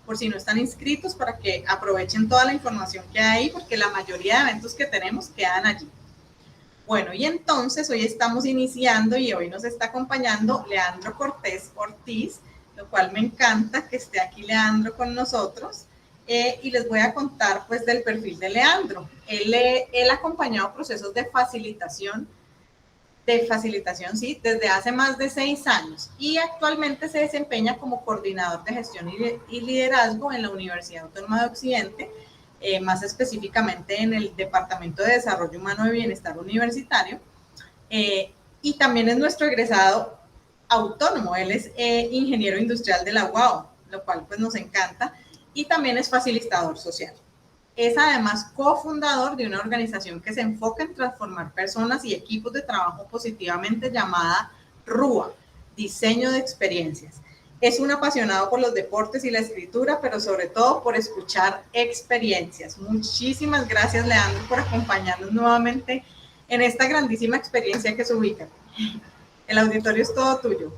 por si no están inscritos, para que aprovechen toda la información que hay ahí, porque la mayoría de eventos que tenemos quedan allí. Bueno, y entonces hoy estamos iniciando y hoy nos está acompañando Leandro Cortés Ortiz, lo cual me encanta que esté aquí Leandro con nosotros. Y les voy a contar pues del perfil de Leandro. Él ha acompañado procesos de facilitación, sí, desde hace más de 6 años y actualmente se desempeña como coordinador de gestión y liderazgo en la Universidad Autónoma de Occidente, más específicamente en el Departamento de Desarrollo Humano y Bienestar Universitario, y también es nuestro egresado autónomo. Él es ingeniero industrial de la UAO, lo cual pues nos encanta, y también es facilitador social. Es además cofundador de una organización que se enfoca en transformar personas y equipos de trabajo positivamente, llamada RUA, Diseño de Experiencias. Es un apasionado por los deportes y la escritura, pero sobre todo por escuchar experiencias. Muchísimas gracias, Leandro, por acompañarnos nuevamente en esta grandísima experiencia que se ubica. El auditorio es todo tuyo.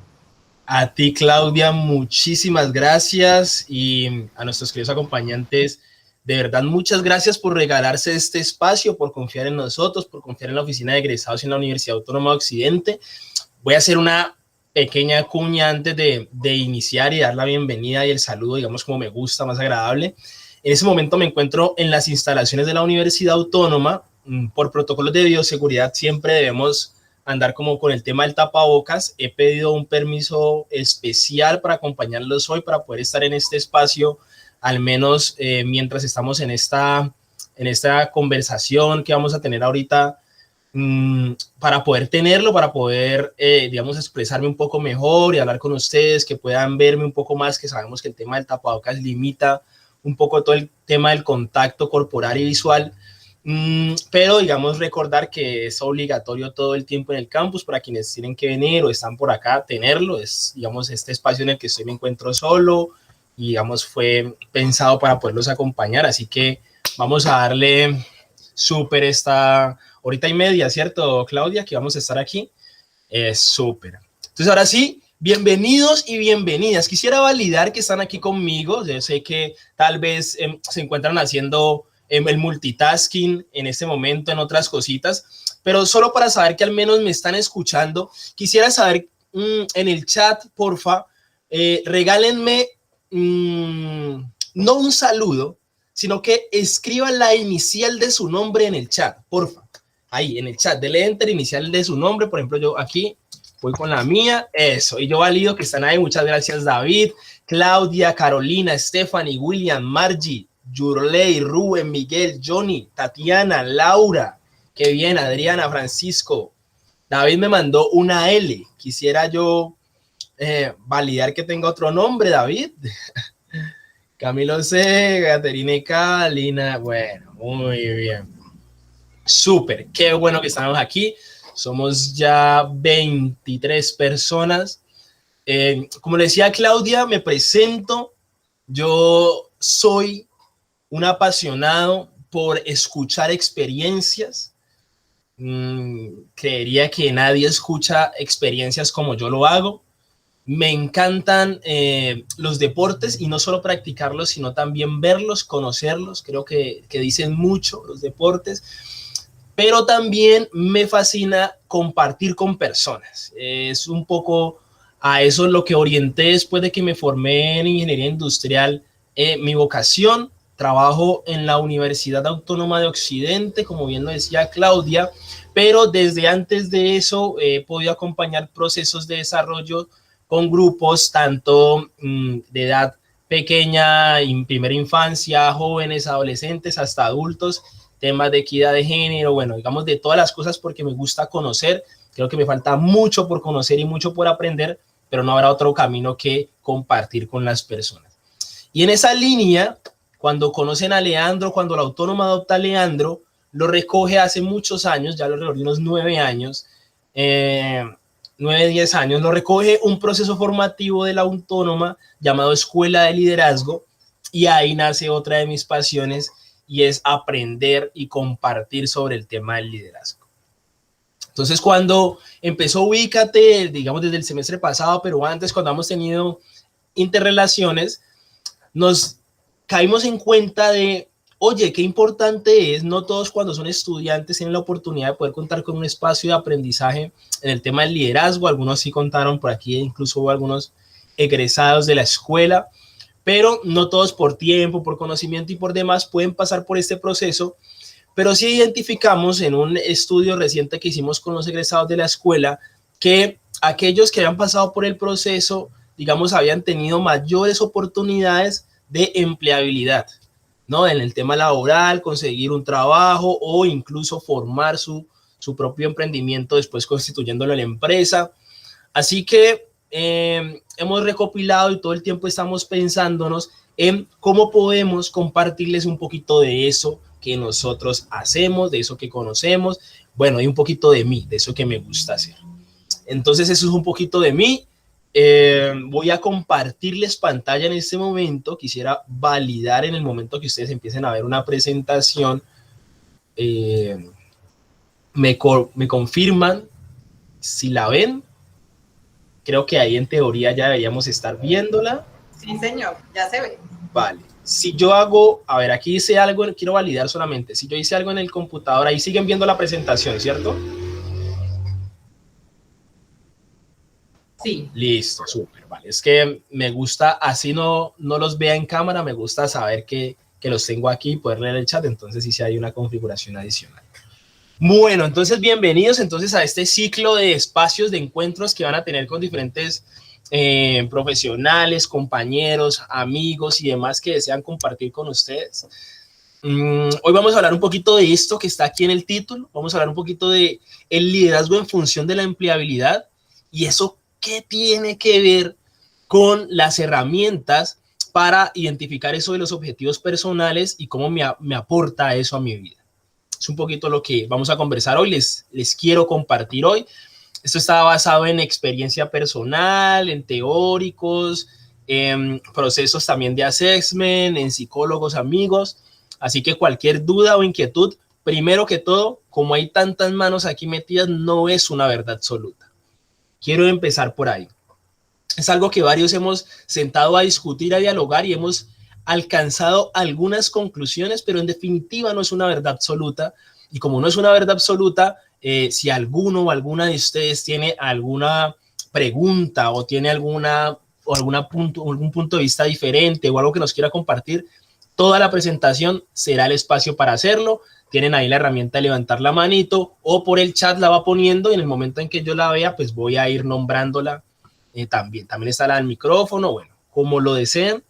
A ti, Claudia, muchísimas gracias, y a nuestros queridos acompañantes, de verdad, muchas gracias por regalarse este espacio, por confiar en nosotros, por confiar en la Oficina de Egresados en la Universidad Autónoma de Occidente. Voy a hacer una pequeña cuña antes de iniciar y dar la bienvenida y el saludo, digamos, como me gusta, más agradable. En ese momento me encuentro en las instalaciones de la Universidad Autónoma. Por protocolos de bioseguridad siempre debemos andar como con el tema del tapabocas. He pedido un permiso especial para acompañarlos hoy, para poder estar en este espacio, al menos mientras estamos en esta conversación que vamos a tener ahorita, para poder tenerlo, para poder, digamos, expresarme un poco mejor y hablar con ustedes, que puedan verme un poco más, que sabemos que el tema del tapabocas limita un poco todo el tema del contacto corporal y visual. Pero digamos, recordar que es obligatorio todo el tiempo en el campus para quienes tienen que venir o están por acá, tenerlo. Es, digamos, este espacio en el que estoy, me encuentro solo y, digamos, fue pensado para poderlos acompañar. Así que vamos a darle súper esta horita y media, ¿cierto, Claudia? Que vamos a estar aquí. Súper. Entonces, ahora sí, bienvenidos y bienvenidas. Quisiera validar que están aquí conmigo. Yo sé que tal vez se encuentran haciendo el multitasking en este momento, en otras cositas, pero solo para saber que al menos me están escuchando, quisiera saber en el chat, porfa, regálenme no un saludo, sino que escriban la inicial de su nombre en el chat, porfa. Ahí, en el chat, denle enter, inicial de su nombre. Por ejemplo, yo aquí voy con la mía, eso, y yo valido que están ahí. Muchas gracias, David, Claudia, Carolina, Stephanie, William, Margie, Yurley, Rubén, Miguel, Johnny, Tatiana, Laura, qué bien, Adriana, Francisco. David me mandó una L. Quisiera yo validar que tenga otro nombre, David. Camilo C, Caterina Calina. Bueno, muy bien. Súper, qué bueno que estamos aquí. Somos ya 23 personas. Como le decía Claudia, me presento. Yo soy un apasionado por escuchar experiencias. Creería que nadie escucha experiencias como yo lo hago. Me encantan los deportes, y no solo practicarlos, sino también verlos, conocerlos. Creo que dicen mucho los deportes, pero también me fascina compartir con personas. Es un poco a eso lo que orienté después de que me formé en ingeniería industrial. Mi vocación, trabajo en la Universidad Autónoma de Occidente, como bien lo decía Claudia, pero desde antes de eso he podido acompañar procesos de desarrollo con grupos tanto de edad pequeña, en primera infancia, jóvenes, adolescentes, hasta adultos, temas de equidad de género, bueno, digamos de todas las cosas, porque me gusta conocer. Creo que me falta mucho por conocer y mucho por aprender, pero no habrá otro camino que compartir con las personas. Y en esa línea, cuando conocen a Leandro, cuando la Autónoma adopta a Leandro, lo recoge hace muchos años, ya alrededor de unos 9 años, 10 años, lo recoge un proceso formativo de la Autónoma llamado Escuela de Liderazgo, y ahí nace otra de mis pasiones, y es aprender y compartir sobre el tema del liderazgo. Entonces, cuando empezó Ubícate, digamos desde el semestre pasado, pero antes, cuando hemos tenido interrelaciones, nos caímos en cuenta de, oye, qué importante es, no todos cuando son estudiantes tienen la oportunidad de poder contar con un espacio de aprendizaje en el tema del liderazgo. Algunos sí contaron por aquí, incluso hubo algunos egresados de la escuela, pero no todos por tiempo, por conocimiento y por demás pueden pasar por este proceso. Pero sí identificamos en un estudio reciente que hicimos con los egresados de la escuela que aquellos que habían pasado por el proceso, digamos, habían tenido mayores oportunidades de empleabilidad, ¿no? En el tema laboral, conseguir un trabajo o incluso formar su propio emprendimiento después constituyéndolo en la empresa. Así que hemos recopilado y todo el tiempo estamos pensándonos en cómo podemos compartirles un poquito de eso que nosotros hacemos, de eso que conocemos, bueno, y un poquito de mí, de eso que me gusta hacer. Entonces eso es un poquito de mí. Voy a compartirles pantalla en este momento. Quisiera validar en el momento que ustedes empiecen a ver una presentación. Me confirman si la ven. Creo que ahí en teoría ya deberíamos estar viéndola. Sí, señor, ya se ve. Vale. Si yo hago, a ver, aquí hice algo, quiero validar solamente. Si yo hice algo en el computador, ahí siguen viendo la presentación, ¿cierto? Sí. Listo, súper, vale. Es que me gusta, así no los vea en cámara, me gusta saber que los tengo aquí y poder leer el chat, entonces sí hay una configuración adicional. Bueno, entonces bienvenidos entonces a este ciclo de espacios de encuentros que van a tener con diferentes profesionales, compañeros, amigos y demás que desean compartir con ustedes. Hoy vamos a hablar un poquito de esto que está aquí en el título, vamos a hablar un poquito de el liderazgo en función de la empleabilidad y eso qué tiene que ver con las herramientas para identificar eso de los objetivos personales y cómo me aporta eso a mi vida. Es un poquito lo que vamos a conversar hoy, les quiero compartir hoy. Esto está basado en experiencia personal, en teóricos, en procesos también de assessment, en psicólogos, amigos. Así que cualquier duda o inquietud, primero que todo, como hay tantas manos aquí metidas, no es una verdad absoluta. Quiero empezar por ahí. Es algo que varios hemos sentado a discutir, a dialogar y hemos alcanzado algunas conclusiones, pero en definitiva no es una verdad absoluta. Y como no es una verdad absoluta, si alguno o alguna de ustedes tiene alguna pregunta o tiene algún punto de vista diferente o algo que nos quiera compartir, toda la presentación será el espacio para hacerlo. Tienen ahí la herramienta de levantar la manito o por el chat la va poniendo y en el momento en que yo la vea, pues voy a ir nombrándola también. También está la del micrófono. Bueno, como lo deseen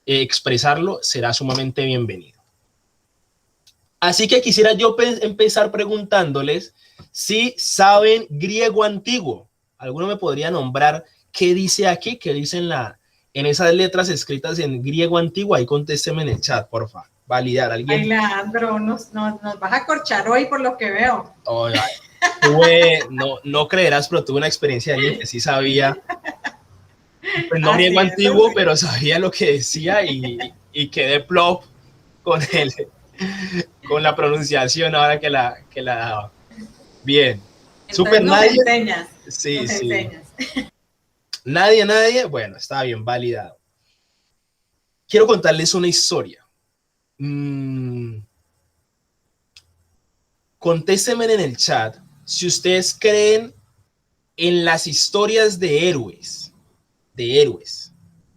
expresarlo, será sumamente bienvenido. Así que quisiera yo empezar preguntándoles si saben griego antiguo. ¿Alguno me podría nombrar qué dice aquí? ¿Qué dice en esas letras escritas en griego antiguo? Ahí contésteme en el chat, por favor. Validar. ¿Alguien? Ay, Leandro, nos vas a corchar hoy por lo que veo. Oh, no creerás, pero tuve una experiencia de alguien que sí sabía. Pues no griego antiguo, sí, pero sabía lo que decía y quedé plop con la pronunciación ahora que la daba. Bien. Super nadie. Enseñas. Sí, nos sí. Enseñas. Nadie. Bueno, está bien, validado. Quiero contarles una historia. Contéstenme en el chat si ustedes creen en las historias de héroes.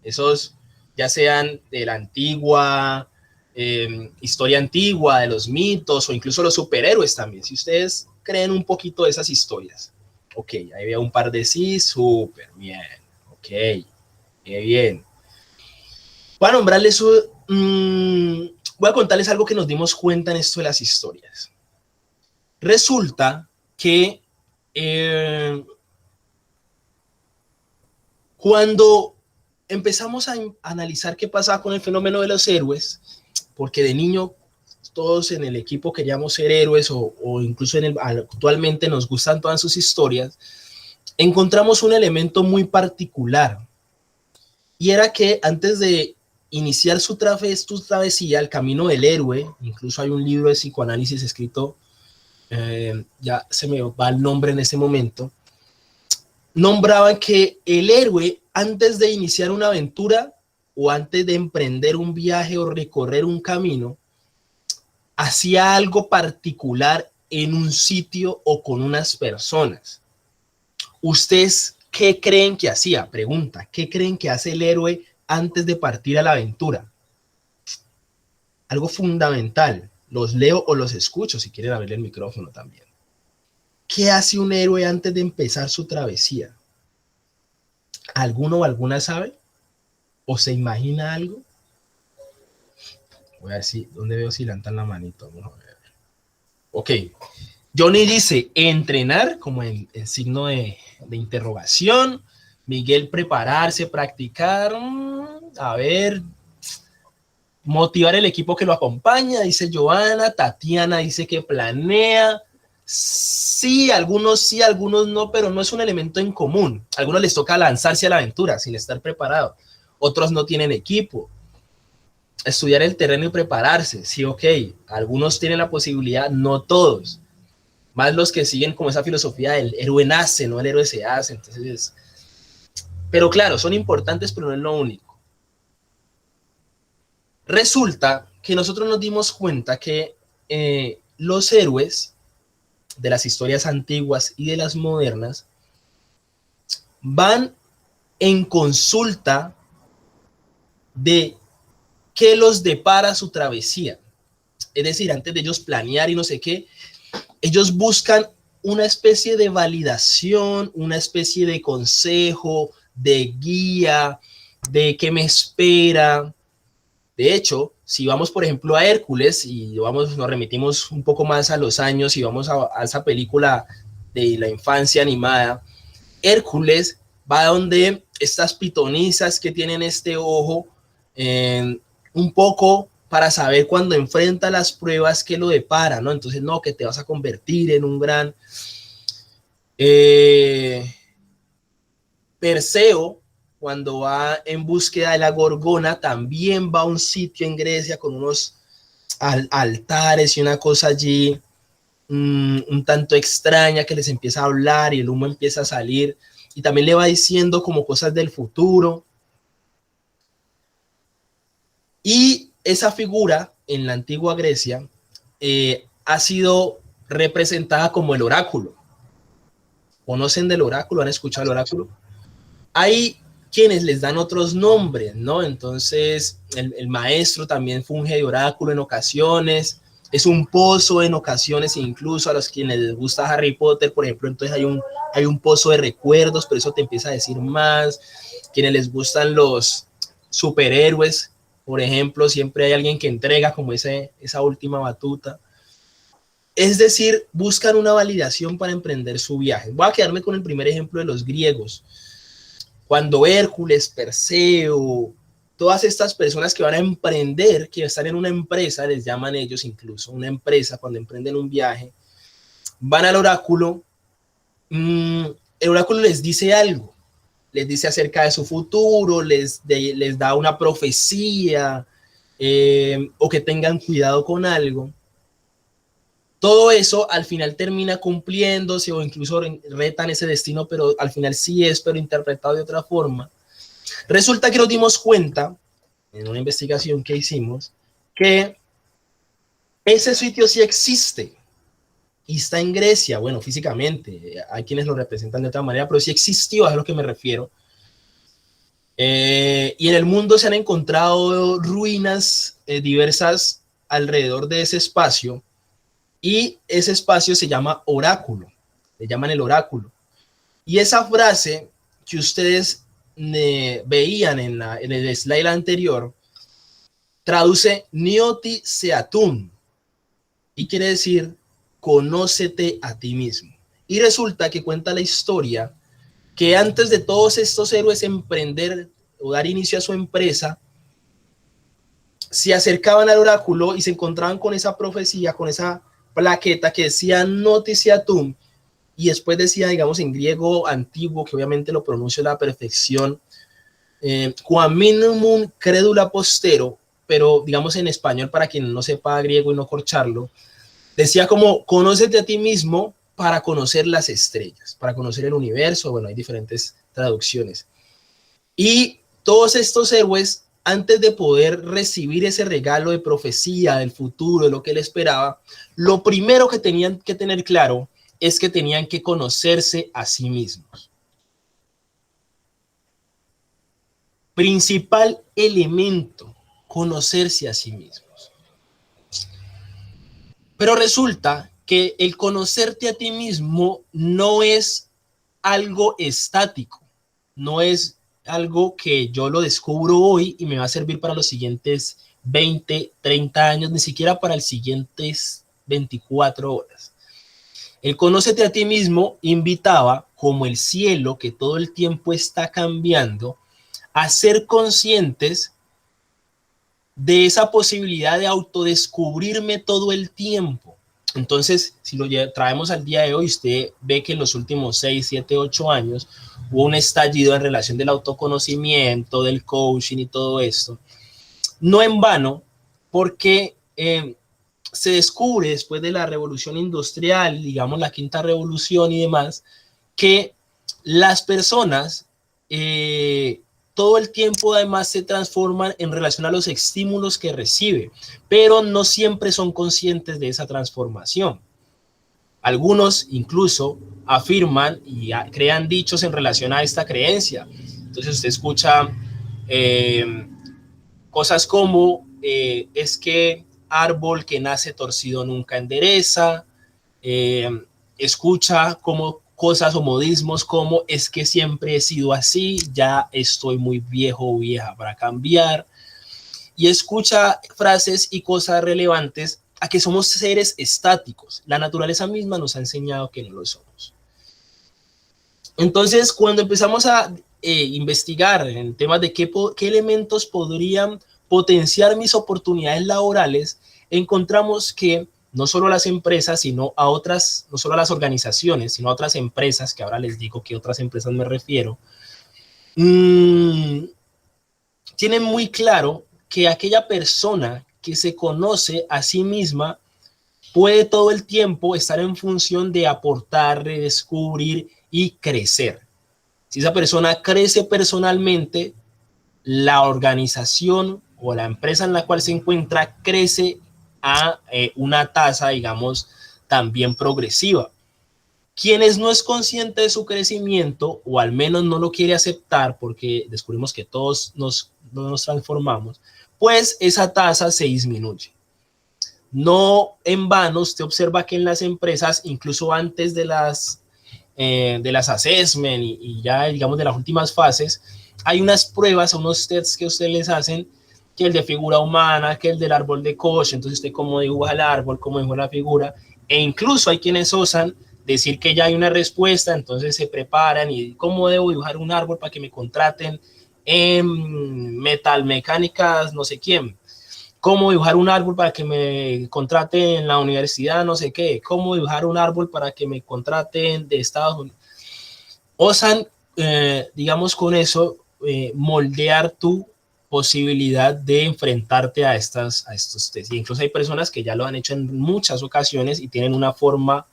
Esos ya sean de la antigua, historia antigua, de los mitos o incluso los superhéroes también. Si ustedes creen un poquito de esas historias. Ok, ahí veo un par de sí, súper bien. Ok, qué bien. Voy a nombrarles, voy a contarles algo que nos dimos cuenta en esto de las historias. Resulta que cuando empezamos a analizar qué pasaba con el fenómeno de los héroes, porque de niño todos en el equipo queríamos ser héroes o incluso actualmente nos gustan todas sus historias, encontramos un elemento muy particular y era que antes de iniciar su travesía, el camino del héroe, incluso hay un libro de psicoanálisis escrito, ya se me va el nombre en este momento, nombraban que el héroe antes de iniciar una aventura o antes de emprender un viaje o recorrer un camino, hacía algo particular en un sitio o con unas personas. ¿Ustedes qué creen que hacía? Pregunta, ¿qué creen que hace el héroe antes de partir a la aventura? Algo fundamental. Los leo o los escucho si quieren abrir el micrófono también. ¿Qué hace un héroe antes de empezar su travesía? ¿Alguno o alguna sabe? ¿O se imagina algo? Voy a ver si, ¿dónde veo si levantan la manito? Vamos a ver. Ok. Johnny dice, entrenar, como en signo de interrogación. Miguel, prepararse, practicar. A ver. Motivar el equipo que lo acompaña, dice Joana. Tatiana dice que planea. Sí, algunos no, pero no es un elemento en común. A algunos les toca lanzarse a la aventura sin estar preparados. Otros no tienen equipo. Estudiar el terreno y prepararse, sí, ok. Algunos tienen la posibilidad, no todos. Más los que siguen como esa filosofía del héroe nace, no el héroe se hace. Entonces, pero claro, son importantes, pero no es lo único. Resulta que nosotros nos dimos cuenta que los héroes de las historias antiguas y de las modernas van en consulta de qué los depara su travesía. Es decir, antes de ellos planear y no sé qué, ellos buscan una especie de validación, una especie de consejo, de guía, de qué me espera. De hecho, si vamos, por ejemplo, a Hércules y nos remitimos un poco más a los años y vamos a esa película de la infancia animada, Hércules va donde estas pitonizas que tienen este ojo, un poco para saber cuando enfrenta las pruebas que lo depara, ¿no? Entonces, no, que te vas a convertir en un gran Perseo, cuando va en búsqueda de la Gorgona, también va a un sitio en Grecia con unos altares y una cosa allí un tanto extraña que les empieza a hablar y el humo empieza a salir y también le va diciendo como cosas del futuro. Y esa figura en la antigua Grecia ha sido representada como el oráculo. ¿Conocen del oráculo? ¿Han escuchado el oráculo? Hay quienes les dan otros nombres, ¿no? Entonces, el maestro también funge de oráculo en ocasiones, es un pozo en ocasiones, incluso a los quienes les gusta Harry Potter, por ejemplo, entonces hay un pozo de recuerdos, pero eso te empieza a decir más. Quienes les gustan los superhéroes, por ejemplo, siempre hay alguien que entrega como esa última batuta. Es decir, buscan una validación para emprender su viaje. Voy a quedarme con el primer ejemplo de los griegos. Cuando Hércules, Perseo, todas estas personas que van a emprender, que están en una empresa, les llaman ellos incluso una empresa, cuando emprenden un viaje, van al oráculo, el oráculo les dice algo, les dice acerca de su futuro, les da una profecía, o que tengan cuidado con algo. Todo eso al final termina cumpliéndose o incluso retan ese destino, pero al final sí es, pero interpretado de otra forma. Resulta que nos dimos cuenta, en una investigación que hicimos, que ese sitio sí existe y está en Grecia, bueno, físicamente, hay quienes lo representan de otra manera, pero sí existió, es a lo que me refiero. Y en el mundo se han encontrado ruinas diversas alrededor de ese espacio, y ese espacio se llama oráculo, le llaman el oráculo. Y esa frase que ustedes veían en el slide anterior, traduce Nioti Seatum, y quiere decir, conócete a ti mismo. Y resulta que cuenta la historia que antes de todos estos héroes emprender o dar inicio a su empresa, se acercaban al oráculo y se encontraban con esa profecía, con esa plaqueta que decía Noticiatum, y después decía, digamos, en griego antiguo, que obviamente lo pronuncio a la perfección, quam minimum credula postero, pero digamos en español para quien no sepa griego y no corcharlo, decía como, conócete a ti mismo para conocer las estrellas, para conocer el universo. Bueno, hay diferentes traducciones. Y todos estos héroes antes de poder recibir ese regalo de profecía del futuro, de lo que él esperaba, lo primero que tenían que tener claro es que tenían que conocerse a sí mismos. Principal elemento, conocerse a sí mismos. Pero resulta que el conocerte a ti mismo no es algo estático, no es algo que yo lo descubro hoy y me va a servir para los siguientes 20, 30 años, ni siquiera para los siguientes 24 horas. El conócete a ti mismo invitaba, como el cielo que todo el tiempo está cambiando, a ser conscientes de esa posibilidad de autodescubrirme todo el tiempo. Entonces, si lo traemos al día de hoy, usted ve que en los últimos 6, 7, 8 años hubo un estallido en relación del autoconocimiento, del coaching y todo esto. No en vano, porque se descubre después de la revolución industrial, digamos la quinta revolución y demás, que las personas todo el tiempo además se transforman en relación a los estímulos que recibe, pero no siempre son conscientes de esa transformación. Algunos incluso afirman y crean dichos en relación a esta creencia. Entonces usted escucha cosas como es que árbol que nace torcido nunca endereza, escucha como cosas o modismos como es que siempre he sido así, ya estoy muy viejo o vieja para cambiar, y escucha frases y cosas relevantes a que somos seres estáticos. La naturaleza misma nos ha enseñado que no lo somos. Entonces, cuando empezamos a investigar en temas de qué elementos podrían potenciar mis oportunidades laborales, encontramos que no solo a las empresas, sino a otras, no solo a las organizaciones, sino a otras empresas, que ahora les digo que otras empresas me refiero, tienen muy claro que aquella persona que se conoce a sí misma puede todo el tiempo estar en función de aportar, redescubrir y crecer. Si esa persona crece personalmente, la organización o la empresa en la cual se encuentra crece a una tasa, digamos, también progresiva. Quienes no es consciente de su crecimiento, o al menos no lo quiere aceptar, porque descubrimos que todos nos transformamos, pues esa tasa se disminuye. No en vano, usted observa que en las empresas, incluso antes de las assessment y ya, digamos, de las últimas fases, hay unas pruebas, unos tests que ustedes les hacen, que el de figura humana, que el del árbol de Koch, entonces usted cómo dibuja el árbol, cómo dibuja la figura, e incluso hay quienes osan decir que ya hay una respuesta, entonces se preparan y cómo debo dibujar un árbol para que me contraten en metalmecánicas, no sé quién, cómo dibujar un árbol para que me contraten en la universidad, no sé qué, cómo dibujar un árbol para que me contraten de Estados Unidos. Osan, digamos, con eso, moldear tu posibilidad de enfrentarte a estos test. Y incluso hay personas que ya lo han hecho en muchas ocasiones y tienen una forma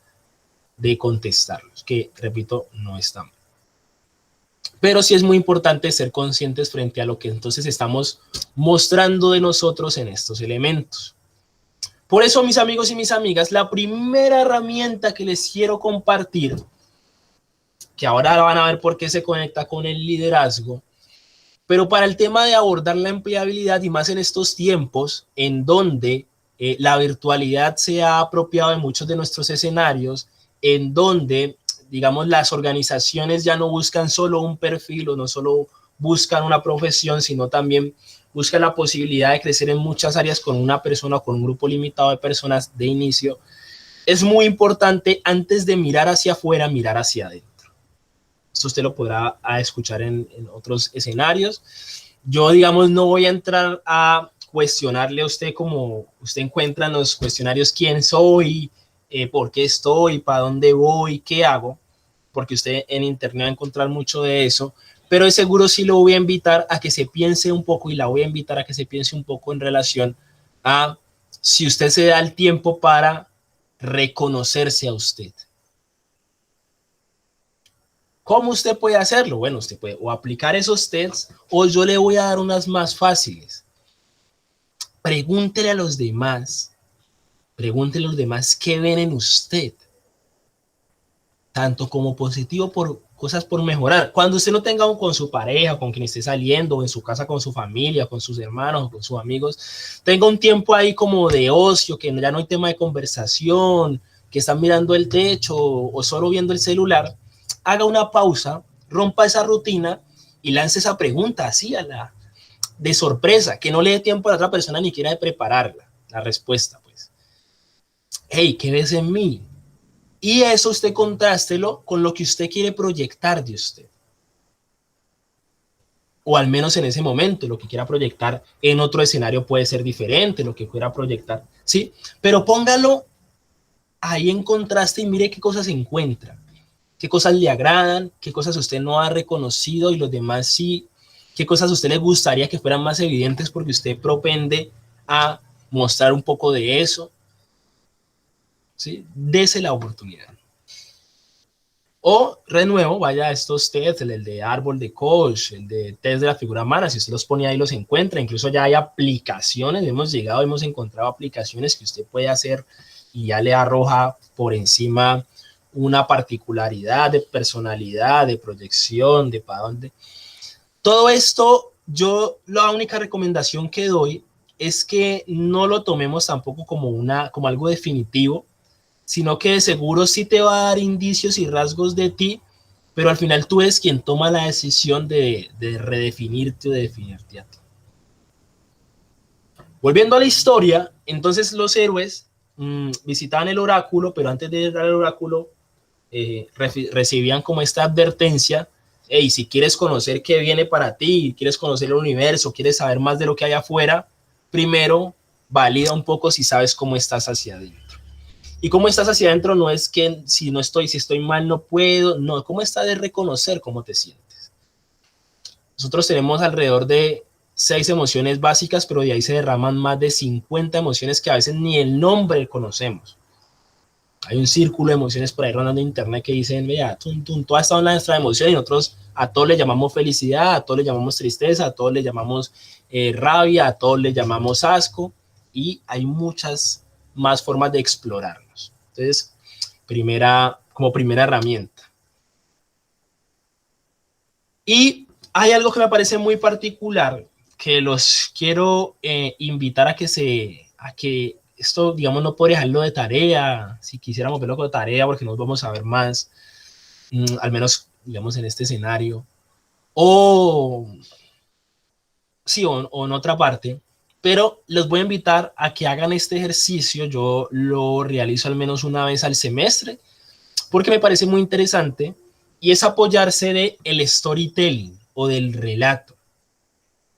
de contestarlos, que, repito, no está mal. Pero sí es muy importante ser conscientes frente a lo que entonces estamos mostrando de nosotros en estos elementos. Por eso, mis amigos y mis amigas, la primera herramienta que les quiero compartir, que ahora van a ver por qué se conecta con el liderazgo, pero para el tema de abordar la empleabilidad y más en estos tiempos en donde la virtualidad se ha apropiado de muchos de nuestros escenarios, en donde, digamos, las organizaciones ya no buscan solo un perfil o no solo buscan una profesión, sino también buscan la posibilidad de crecer en muchas áreas con una persona o con un grupo limitado de personas de inicio. Es muy importante, antes de mirar hacia afuera, mirar hacia adentro. Esto usted lo podrá escuchar en otros escenarios. Yo, digamos, no voy a entrar a cuestionarle a usted como usted encuentra en los cuestionarios quién soy, por qué estoy, para dónde voy, qué hago, porque usted en internet va a encontrar mucho de eso, pero de seguro sí lo voy a invitar a que se piense un poco y la voy a invitar a que se piense un poco en relación a si usted se da el tiempo para reconocerse a usted. ¿Cómo usted puede hacerlo? Bueno, usted puede o aplicar esos tests o yo le voy a dar unas más fáciles. Pregúntele a los demás, pregúntele a los demás qué ven en usted, tanto como positivo por cosas por mejorar. Cuando usted no tenga con su pareja, con quien esté saliendo, o en su casa con su familia, con sus hermanos, con sus amigos, tenga un tiempo ahí como de ocio, que ya no hay tema de conversación, que están mirando el techo o solo viendo el celular, haga una pausa, rompa esa rutina y lance esa pregunta así de sorpresa, que no le dé tiempo a la otra persona ni siquiera de prepararla, la respuesta, pues. Hey, ¿qué ves en mí? Y eso usted contrástelo con lo que usted quiere proyectar de usted. O al menos en ese momento, lo que quiera proyectar en otro escenario puede ser diferente, lo que quiera proyectar, ¿sí? Pero póngalo ahí en contraste y mire qué cosas encuentra, qué cosas le agradan, qué cosas usted no ha reconocido y los demás sí, qué cosas a usted le gustaría que fueran más evidentes porque usted propende a mostrar un poco de eso, ¿sí? Dese la oportunidad. O, de nuevo, vaya a estos tests, el de árbol de Koch, el de test de la figura humana, si usted los pone ahí los encuentra, incluso ya hay aplicaciones, hemos encontrado aplicaciones que usted puede hacer y ya le arroja por encima una particularidad de personalidad, de proyección, de para dónde. Todo esto, yo la única recomendación que doy es que no lo tomemos tampoco como algo definitivo, sino que de seguro sí te va a dar indicios y rasgos de ti, pero al final tú eres quien toma la decisión de redefinirte o de definirte a ti. Volviendo a la historia, entonces los héroes visitaban el oráculo, pero antes de ir al oráculo recibían como esta advertencia: hey, si quieres conocer qué viene para ti, quieres conocer el universo, quieres saber más de lo que hay afuera, primero valida un poco si sabes cómo estás hacia adentro. Y cómo estás hacia adentro no es que si estoy mal no puedo, no, cómo estás de reconocer cómo te sientes. Nosotros tenemos alrededor de 6 emociones básicas, pero de ahí se derraman más de 50 emociones que a veces ni el nombre conocemos. Hay un círculo de emociones por ahí rondando en internet que dicen, vea, todas son nuestras emociones y nosotros a todos le llamamos felicidad, a todos le llamamos tristeza, a todos le llamamos rabia, a todos le llamamos asco, y hay muchas más formas de explorarnos. Entonces, como primera herramienta. Y hay algo que me parece muy particular que los quiero invitar a que esto, digamos, no puedo dejarlo de tarea, si quisiéramos verlo como tarea, porque nos vamos a ver más, al menos, digamos, en este escenario, o en otra parte, pero les voy a invitar a que hagan este ejercicio. Yo lo realizo al menos una vez al semestre, porque me parece muy interesante, y es apoyarse del storytelling o del relato.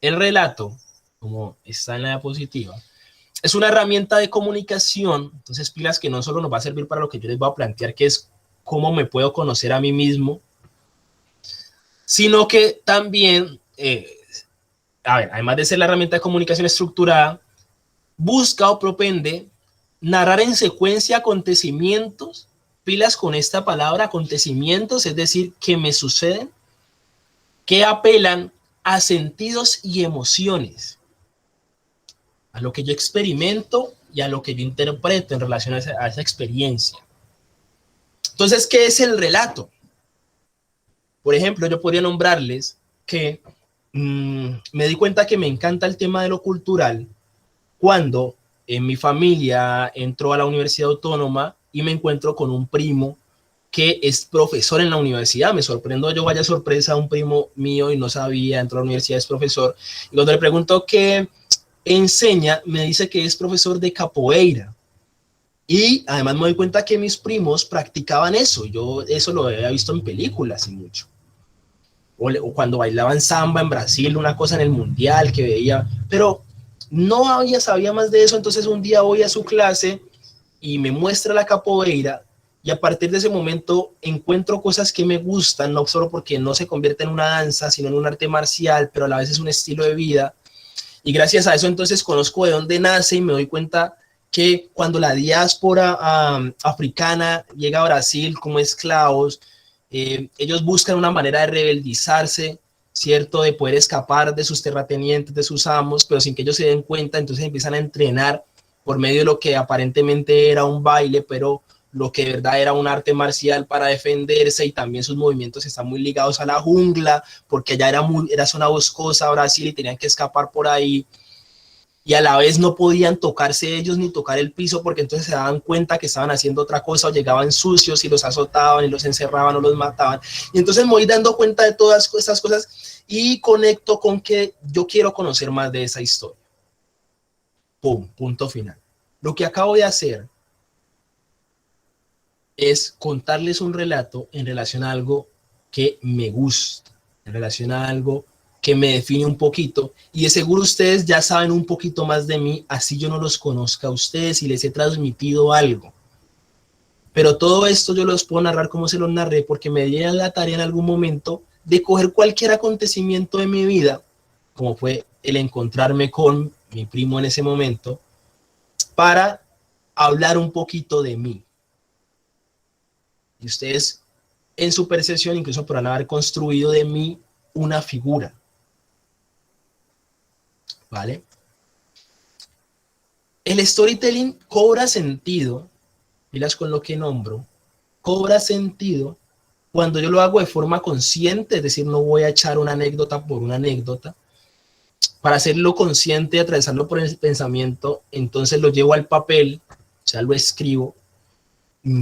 El relato, como está en la diapositiva, es una herramienta de comunicación, entonces pilas que no solo nos va a servir para lo que yo les voy a plantear, que es cómo me puedo conocer a mí mismo, sino que también, además de ser la herramienta de comunicación estructurada, busca o propende narrar en secuencia acontecimientos, pilas con esta palabra, acontecimientos, es decir, que me suceden, que apelan a sentidos y emociones, a lo que yo experimento y a lo que yo interpreto en relación a esa experiencia. Entonces, ¿qué es el relato? Por ejemplo, yo podría nombrarles que me di cuenta que me encanta el tema de lo cultural cuando en mi familia entró a la Universidad Autónoma y me encuentro con un primo que es profesor en la universidad. Me sorprendo yo, vaya sorpresa, un primo mío y no sabía, entró a la universidad, es profesor. Y cuando le pregunto qué enseña, me dice que es profesor de capoeira. Y además me doy cuenta que mis primos practicaban eso. Yo eso lo había visto en películas y mucho. O cuando bailaban samba en Brasil, una cosa en el mundial que veía, pero no sabía más de eso. Entonces un día voy a su clase y me muestra la capoeira, y a partir de ese momento encuentro cosas que me gustan, no solo porque no se convierte en una danza, sino en un arte marcial, pero a la vez es un estilo de vida. Y gracias a eso entonces conozco de dónde nace y me doy cuenta que cuando la diáspora africana llega a Brasil como esclavos, ellos buscan una manera de rebeldizarse, ¿cierto? De poder escapar de sus terratenientes, de sus amos, pero sin que ellos se den cuenta, entonces empiezan a entrenar por medio de lo que aparentemente era un baile, pero lo que de verdad era un arte marcial para defenderse, y también sus movimientos están muy ligados a la jungla, porque allá era zona boscosa, Brasil, y tenían que escapar por ahí, y a la vez no podían tocarse ellos ni tocar el piso, porque entonces se daban cuenta que estaban haciendo otra cosa, o llegaban sucios y los azotaban y los encerraban o los mataban. Y entonces me voy dando cuenta de todas estas cosas y conecto con que yo quiero conocer más de esa historia. Pum, punto final. Lo que acabo de hacer es contarles un relato en relación a algo que me gusta, en relación a algo que me define un poquito, y de seguro ustedes ya saben un poquito más de mí, así yo no los conozca a ustedes y les he transmitido algo. Pero todo esto yo los puedo narrar como se los narré, porque me dieron la tarea en algún momento de coger cualquier acontecimiento de mi vida, como fue el encontrarme con mi primo en ese momento, para hablar un poquito de mí. Y ustedes, en su percepción, incluso podrán haber construido de mí una figura. ¿Vale? El storytelling cobra sentido, miras con lo que nombro, cobra sentido cuando yo lo hago de forma consciente, es decir, no voy a echar una anécdota por una anécdota. Para hacerlo consciente y atravesarlo por el pensamiento, entonces lo llevo al papel, o sea, lo escribo.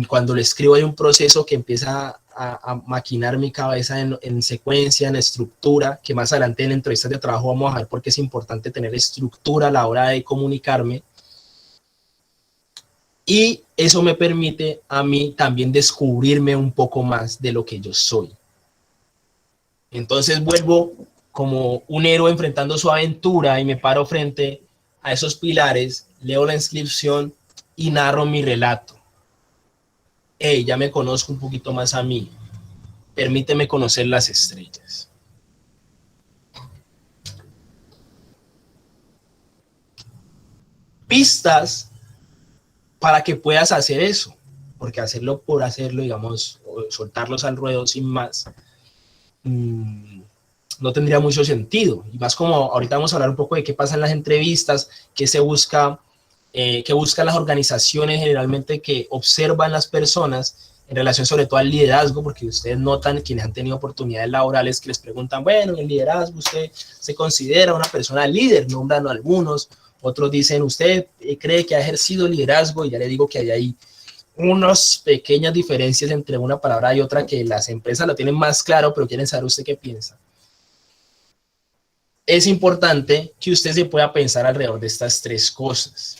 Cuando lo escribo hay un proceso que empieza a maquinar mi cabeza en secuencia, en estructura, que más adelante en entrevistas de trabajo vamos a ver por qué es importante tener estructura a la hora de comunicarme. Y eso me permite a mí también descubrirme un poco más de lo que yo soy. Entonces vuelvo como un héroe enfrentando su aventura y me paro frente a esos pilares, leo la inscripción y narro mi relato. Hey, ya me conozco un poquito más a mí. Permíteme conocer las estrellas. Pistas para que puedas hacer eso, porque hacerlo por hacerlo, digamos, soltarlos al ruedo sin más, no tendría mucho sentido. Y más como ahorita vamos a hablar un poco de qué pasa en las entrevistas, qué se busca, qué buscan las organizaciones generalmente que observan las personas en relación sobre todo al liderazgo, porque ustedes notan, quienes han tenido oportunidades laborales, que les preguntan, bueno, en el liderazgo usted se considera una persona líder, nombran a algunos, otros dicen, ¿usted cree que ha ejercido liderazgo? Y ya le digo que hay ahí unas pequeñas diferencias entre una palabra y otra, que las empresas lo tienen más claro, pero quieren saber usted qué piensa. Es importante que usted se pueda pensar alrededor de estas tres cosas,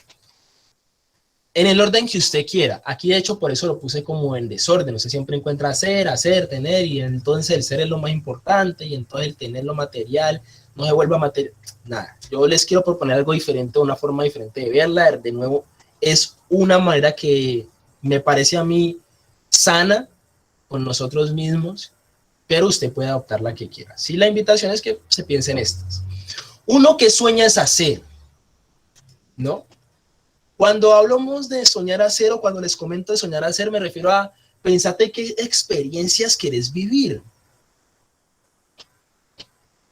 en el orden que usted quiera. Aquí de hecho por eso lo puse como en desorden. Usted siempre encuentra hacer, tener, y entonces el ser es lo más importante, y entonces el tener lo material no se vuelva material. Nada, yo les quiero proponer algo diferente, una forma diferente de verla. De nuevo, es una manera que me parece a mí sana con nosotros mismos, pero usted puede adoptar la que quiera. Sí, la invitación es que se piense en estas. Uno, que sueña es hacer, ¿no? Cuando hablamos de soñar a hacer, o cuando les comento de soñar a hacer, me refiero a pensarte qué experiencias quieres vivir.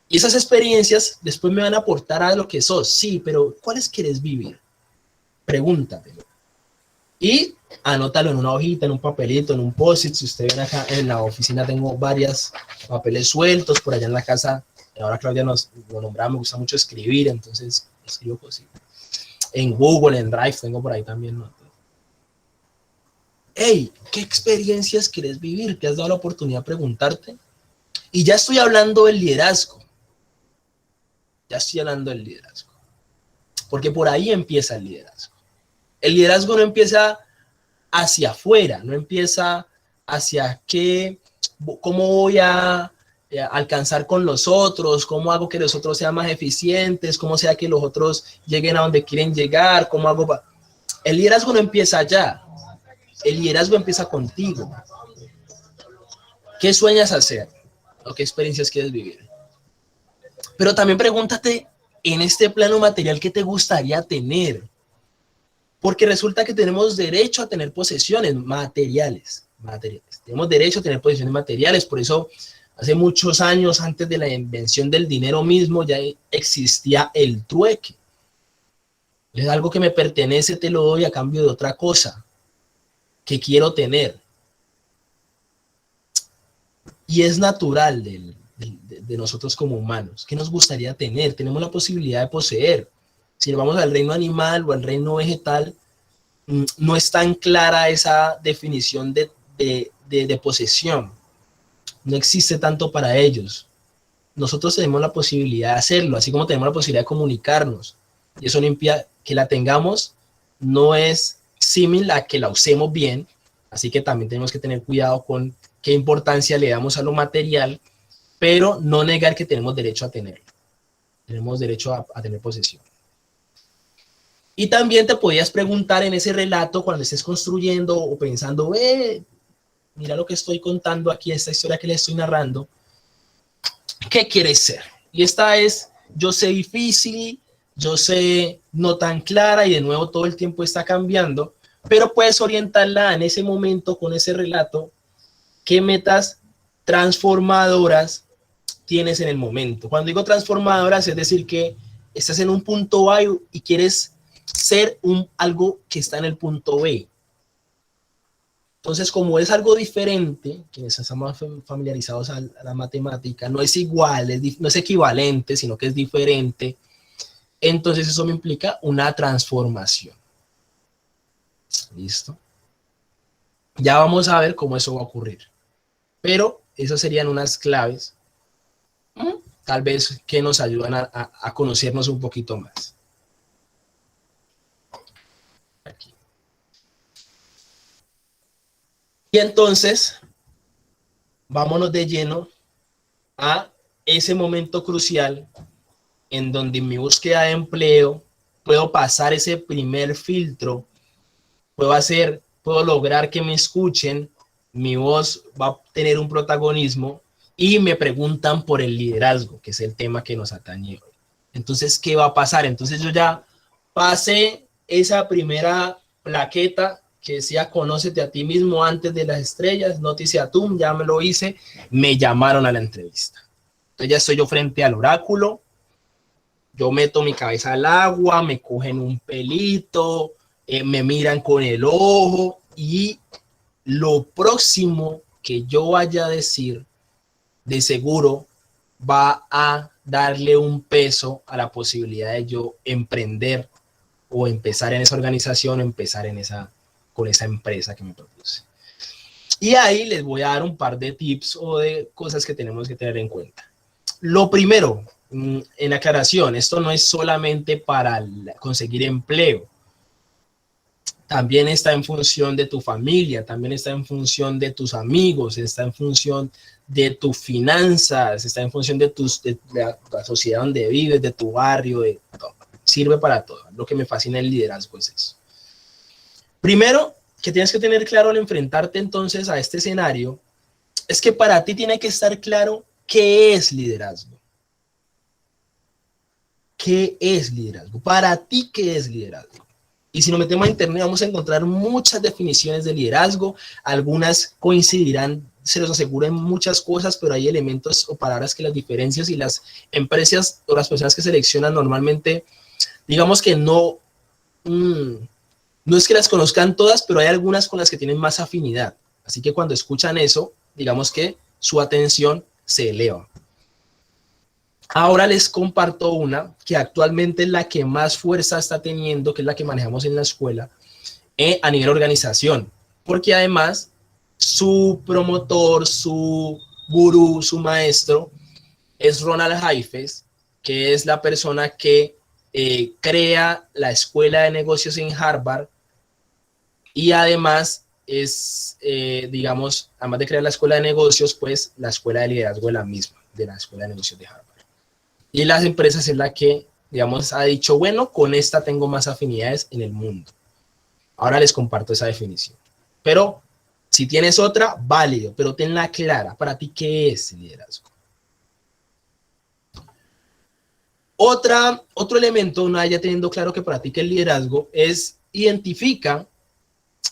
Y esas experiencias después me van a aportar a lo que sos. Sí, pero ¿cuáles quieres vivir? Pregúntatelo. Y anótalo en una hojita, en un papelito, en un post-it. Si ustedes ven acá en la oficina, tengo varios papeles sueltos. Por allá en la casa, ahora Claudia nos lo nombraba, me gusta mucho escribir, entonces escribo cositas. En Google, en Drive, tengo por ahí también notas. Hey, ¿qué experiencias quieres vivir? ¿Te has dado la oportunidad de preguntarte? Y ya estoy hablando del liderazgo. Ya estoy hablando del liderazgo. Porque por ahí empieza el liderazgo. El liderazgo no empieza hacia afuera, no empieza hacia qué, cómo voy a alcanzar con los otros, cómo hago que los otros sean más eficientes, cómo sea que los otros lleguen a donde quieren llegar, cómo hago para... El liderazgo no empieza allá, el liderazgo empieza contigo. ¿Qué sueñas hacer? ¿O qué experiencias quieres vivir? Pero también pregúntate en este plano material qué te gustaría tener, porque resulta que tenemos derecho a tener posesiones materiales, materiales. Tenemos derecho a tener posesiones materiales, por eso hace muchos años, antes de la invención del dinero mismo, ya existía el trueque. Es algo que me pertenece, te lo doy a cambio de otra cosa que quiero tener. Y es natural de nosotros como humanos. ¿Qué nos gustaría tener? Tenemos la posibilidad de poseer. Si vamos al reino animal o al reino vegetal, no es tan clara esa definición de posesión. No existe tanto para ellos. Nosotros tenemos la posibilidad de hacerlo, así como tenemos la posibilidad de comunicarnos. Y eso no impide que la tengamos, no es similar a que la usemos bien. Así que también tenemos que tener cuidado con qué importancia le damos a lo material, pero no negar que tenemos derecho a tenerlo. Tenemos derecho a tener posesión. Y también te podías preguntar en ese relato, cuando estés construyendo o pensando, mira lo que estoy contando aquí, esta historia que le estoy narrando, ¿qué quieres ser? Y esta es, yo sé difícil, yo sé no tan clara y de nuevo todo el tiempo está cambiando, pero puedes orientarla en ese momento con ese relato, qué metas transformadoras tienes en el momento. Cuando digo transformadoras, es decir que estás en un punto A y quieres ser algo que está en el punto B. Entonces, como es algo diferente, quienes estamos familiarizados a la matemática, no es igual, no es equivalente, sino que es diferente, entonces eso me implica una transformación. ¿Listo? Ya vamos a ver cómo eso va a ocurrir. Pero esas serían unas claves, tal vez que nos ayudan a conocernos un poquito más. Aquí. Y entonces, vámonos de lleno a ese momento crucial en donde en mi búsqueda de empleo puedo pasar ese primer filtro, puedo lograr que me escuchen, mi voz va a tener un protagonismo y me preguntan por el liderazgo, que es el tema que nos atañe hoy. Entonces, ¿qué va a pasar? Entonces yo ya pasé esa primera plaqueta que decía conócete a ti mismo antes de las estrellas, noticia tú, ya me lo hice, me llamaron a la entrevista. Entonces ya estoy yo frente al oráculo, yo meto mi cabeza al agua, me cogen un pelito, me miran con el ojo y lo próximo que yo vaya a decir de seguro va a darle un peso a la posibilidad de yo emprender o empezar en esa organización, empezar con esa empresa que me propuse. Y ahí les voy a dar un par de tips o de cosas que tenemos que tener en cuenta. Lo primero, en aclaración, esto no es solamente para conseguir empleo. También está en función de tu familia, también está en función de tus amigos, está en función de tus finanzas, está en función de la sociedad donde vives, de tu barrio, de todo. Sirve para todo. Lo que me fascina el liderazgo es eso. Primero, que tienes que tener claro al enfrentarte entonces a este escenario, es que para ti tiene que estar claro qué es liderazgo. ¿Qué es liderazgo? Para ti, ¿qué es liderazgo? Y si nos metemos a internet vamos a encontrar muchas definiciones de liderazgo, algunas coincidirán, se los aseguro en muchas cosas, pero hay elementos o palabras que las diferencias y las empresas o las personas que seleccionan normalmente, digamos que no es que las conozcan todas, pero hay algunas con las que tienen más afinidad. Así que cuando escuchan eso, digamos que su atención se eleva. Ahora les comparto una que actualmente es la que más fuerza está teniendo, que es la que manejamos en la escuela, a nivel organización, porque además su promotor, su gurú, su maestro es Ronald Heifetz, que es la persona que crea la escuela de negocios en Harvard y además es, digamos, además de crear la escuela de negocios, pues la escuela de liderazgo es la misma, de la escuela de negocios de Harvard. Y las empresas es la que, digamos, ha dicho, bueno, con esta tengo más afinidades en el mundo. Ahora les comparto esa definición. Pero si tienes otra, válido, pero tenla clara. Para ti, ¿qué es liderazgo? Otro elemento, una vez ya teniendo claro que para ti qué es liderazgo, es identifica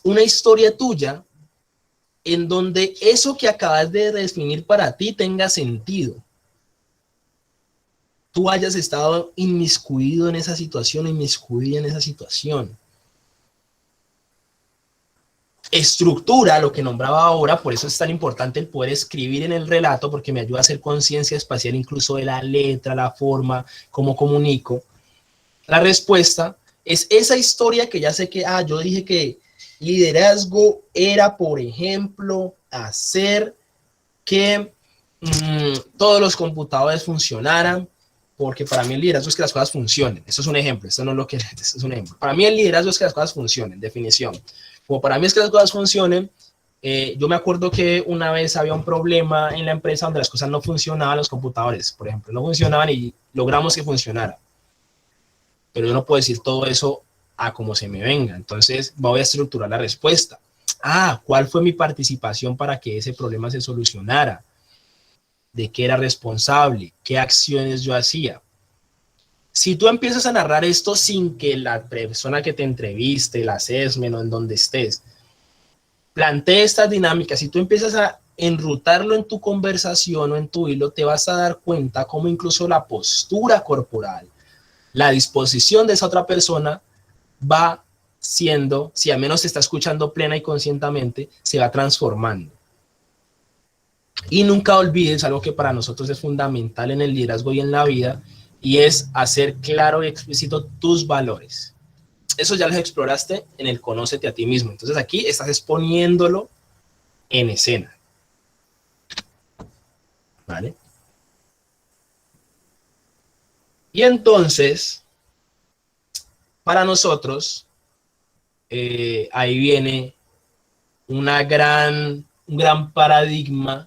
una historia tuya en donde eso que acabas de definir para ti tenga sentido. Tú hayas estado inmiscuido en esa situación, inmiscuida en esa situación. Estructura, lo que nombraba ahora, por eso es tan importante el poder escribir en el relato, porque me ayuda a hacer conciencia espacial incluso de la letra, la forma, cómo comunico. La respuesta es esa historia que ya sé que, yo dije que liderazgo era, por ejemplo, hacer que todos los computadores funcionaran, porque para mí el liderazgo es que las cosas funcionen. Eso es un ejemplo, esto no es lo que es un ejemplo. Para mí el liderazgo es que las cosas funcionen, definición. Como para mí es que las cosas funcionen, yo me acuerdo que una vez había un problema en la empresa donde las cosas no funcionaban, los computadores, por ejemplo, no funcionaban y logramos que funcionara. Pero yo no puedo decir todo eso a como se me venga. Entonces voy a estructurar la respuesta. ¿Cuál fue mi participación para que ese problema se solucionara? ¿De qué era responsable? ¿Qué acciones yo hacía? Si tú empiezas a narrar esto sin que la persona que te entreviste, la assessment o en donde estés, plantee estas dinámicas, si tú empiezas a enrutarlo en tu conversación o en tu hilo, te vas a dar cuenta cómo incluso la postura corporal, la disposición de esa otra persona va siendo, si al menos te está escuchando plena y conscientemente, se va transformando. Y nunca olvides algo que para nosotros es fundamental en el liderazgo y en la vida, y es hacer claro y explícito tus valores. Eso ya los exploraste en el Conócete a ti mismo. Entonces aquí estás exponiéndolo en escena. ¿Vale? Y entonces, para nosotros, ahí viene un gran paradigma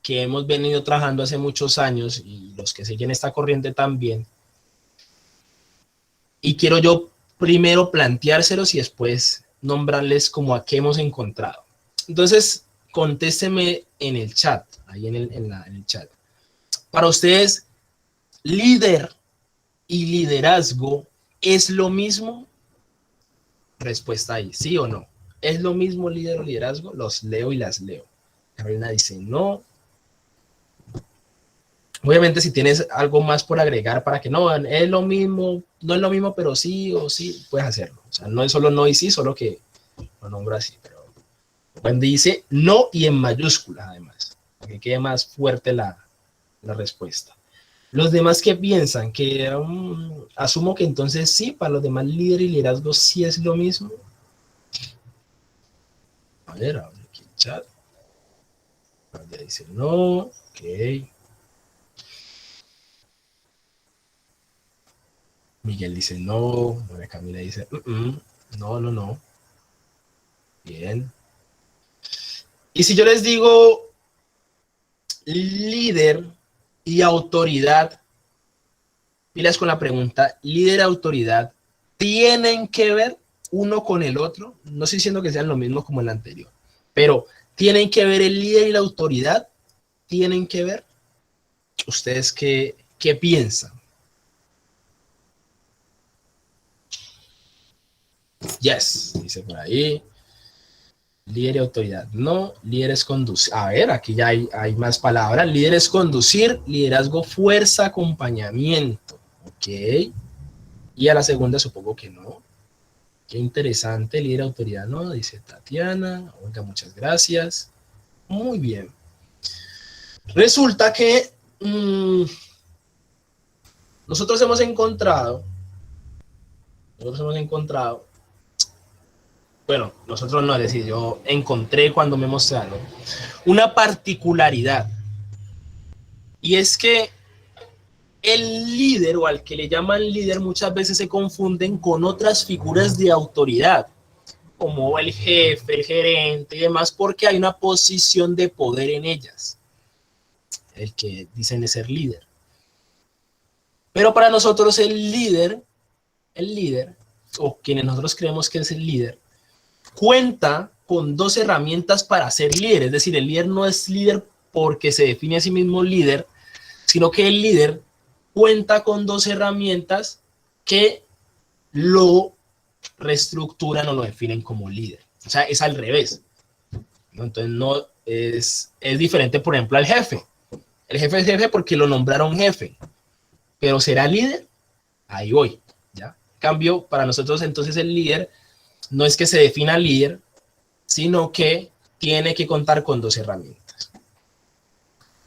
que hemos venido trabajando hace muchos años, y los que siguen esta corriente también. Y quiero yo primero planteárselos y después nombrarles como a qué hemos encontrado. Entonces, contésteme en el chat, ahí en el chat. Para ustedes, líder y liderazgo, ¿es lo mismo? Respuesta ahí, ¿sí o no? ¿Es lo mismo líder o liderazgo? Los leo y las leo. Carolina dice no. Obviamente si tienes algo más por agregar para que no, es lo mismo, no es lo mismo, pero sí o sí, puedes hacerlo. O sea, no es solo no y sí, solo que lo nombro así. Pero Wendy dice no y en mayúsculas además, para que quede más fuerte la respuesta. Los demás que piensan que asumo que entonces sí, para los demás líder y liderazgo sí es lo mismo. A ver, aquí el chat. Ya dice no, ok. Miguel dice no, María Camila dice no. Bien. Y si yo les digo líder y autoridad, pilas con la pregunta, líder y autoridad, ¿tienen que ver uno con el otro? No estoy diciendo que sean lo mismo como el anterior, pero ¿tienen que ver el líder y la autoridad? ¿Tienen que ver? ¿Ustedes qué piensan? Yes, dice por ahí. Líder y autoridad. No, líder es conducir. A ver, aquí ya hay más palabras. Líder es conducir, liderazgo, fuerza, acompañamiento. Ok. Y a la segunda supongo que no. Qué interesante, líder, autoridad, no, dice Tatiana. Oiga, muchas gracias. Muy bien. Resulta que nosotros hemos encontrado, bueno, nosotros no, es decir, yo encontré cuando me mostraron una particularidad, y es que el líder, o al que le llaman líder, muchas veces se confunden con otras figuras de autoridad, como el jefe, el gerente y demás, porque hay una posición de poder en ellas, el que dicen de ser líder. Pero para nosotros el líder, o quienes nosotros creemos que es el líder, cuenta con dos herramientas para ser líder. Es decir, el líder no es líder porque se define a sí mismo líder, sino que el líder cuenta con dos herramientas que lo reestructuran o lo definen como líder. O sea, es al revés. ¿no? Entonces no es diferente, por ejemplo, al jefe. El jefe es jefe porque lo nombraron jefe, pero ¿será líder? Ahí voy, ¿ya? Cambio, para nosotros entonces el líder no es que se defina líder, sino que tiene que contar con dos herramientas.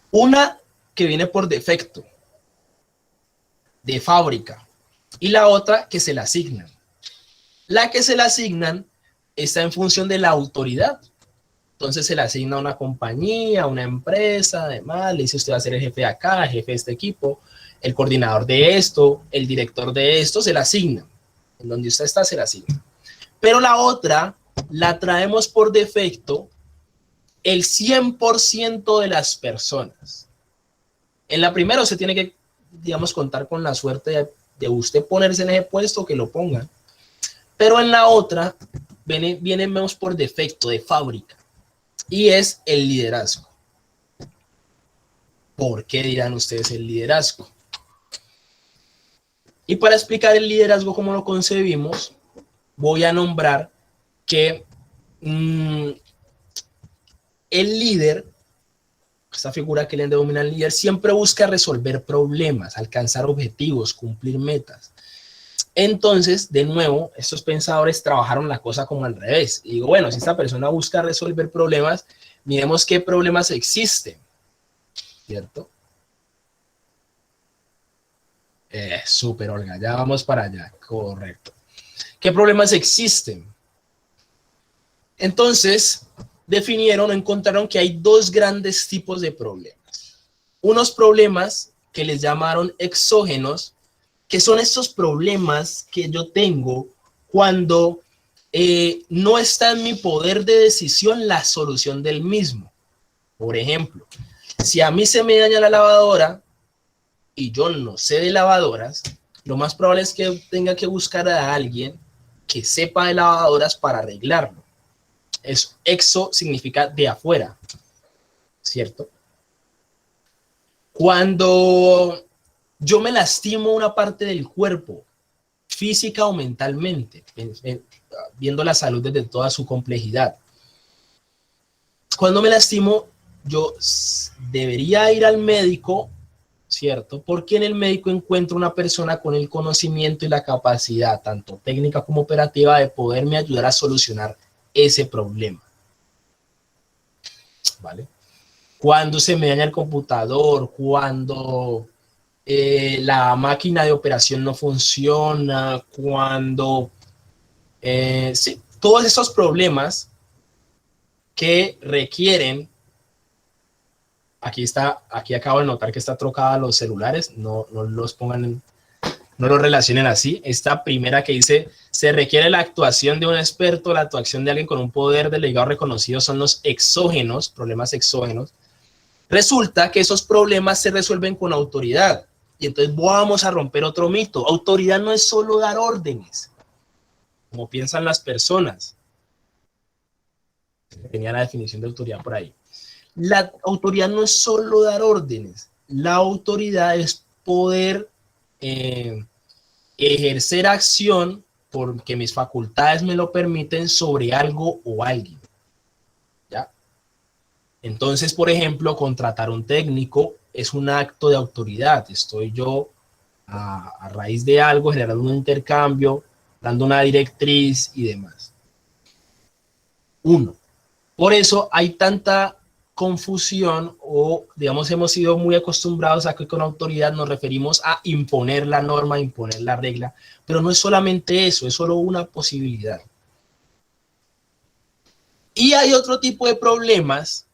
Una que viene por defecto, de fábrica, y la otra que se la asignan. La que se la asignan está en función de la autoridad. Entonces se le asigna a una compañía, a una empresa, además, le dice usted va a ser el jefe de acá, el jefe de este equipo, el coordinador de esto, el director de esto, se le asigna. En donde usted está, se le asigna. Pero la otra la traemos por defecto el 100% de las personas. En la primera usted tiene que, digamos, contar con la suerte de usted ponerse en ese puesto, que lo pongan. Pero en la otra viene menos por defecto, de fábrica, y es el liderazgo. ¿Por qué dirán ustedes el liderazgo? Y para explicar el liderazgo como lo concebimos, voy a nombrar que el líder, esta figura que le denomina el líder, siempre busca resolver problemas, alcanzar objetivos, cumplir metas. Entonces, de nuevo, estos pensadores trabajaron la cosa como al revés. Y digo, bueno, si esta persona busca resolver problemas, miremos qué problemas existen, ¿cierto? Súper, Olga, ya vamos para allá, correcto. ¿Qué problemas existen? Entonces, definieron, encontraron que hay dos grandes tipos de problemas. Unos problemas que les llamaron exógenos, que son estos problemas que yo tengo cuando no está en mi poder de decisión la solución del mismo. Por ejemplo, si a mí se me daña la lavadora y yo no sé de lavadoras, lo más probable es que tenga que buscar a alguien que sepa de lavadoras para arreglarlo. Eso, exo significa de afuera, ¿cierto? Cuando yo me lastimo una parte del cuerpo, física o mentalmente, viendo la salud desde toda su complejidad. Cuando me lastimo, yo debería ir al médico, ¿cierto? Porque en el médico encuentro una persona con el conocimiento y la capacidad, tanto técnica como operativa, de poderme ayudar a solucionar ese problema. ¿Vale? Cuando se me daña el computador, cuando la máquina de operación no funciona, cuando sí, todos esos problemas que requieren, aquí acabo de notar que está trocada los celulares, no los pongan, no los relacionen así. Esta primera que dice, se requiere la actuación de un experto, la actuación de alguien con un poder delegado reconocido, son los exógenos, problemas exógenos. Resulta que esos problemas se resuelven con autoridad. Y entonces vamos a romper otro mito. Autoridad no es solo dar órdenes, como piensan las personas. Tenía la definición de autoridad por ahí. La autoridad no es solo dar órdenes. La autoridad es poder ejercer acción porque mis facultades me lo permiten sobre algo o alguien. ¿Ya? Entonces, por ejemplo, contratar un técnico es un acto de autoridad. Estoy yo a raíz de algo generando un intercambio, dando una directriz y demás. Uno. Por eso hay tanta confusión o, digamos, hemos sido muy acostumbrados a que con autoridad nos referimos a imponer la norma, imponer la regla, pero no es solamente eso, es solo una posibilidad. Y hay otro tipo de problemas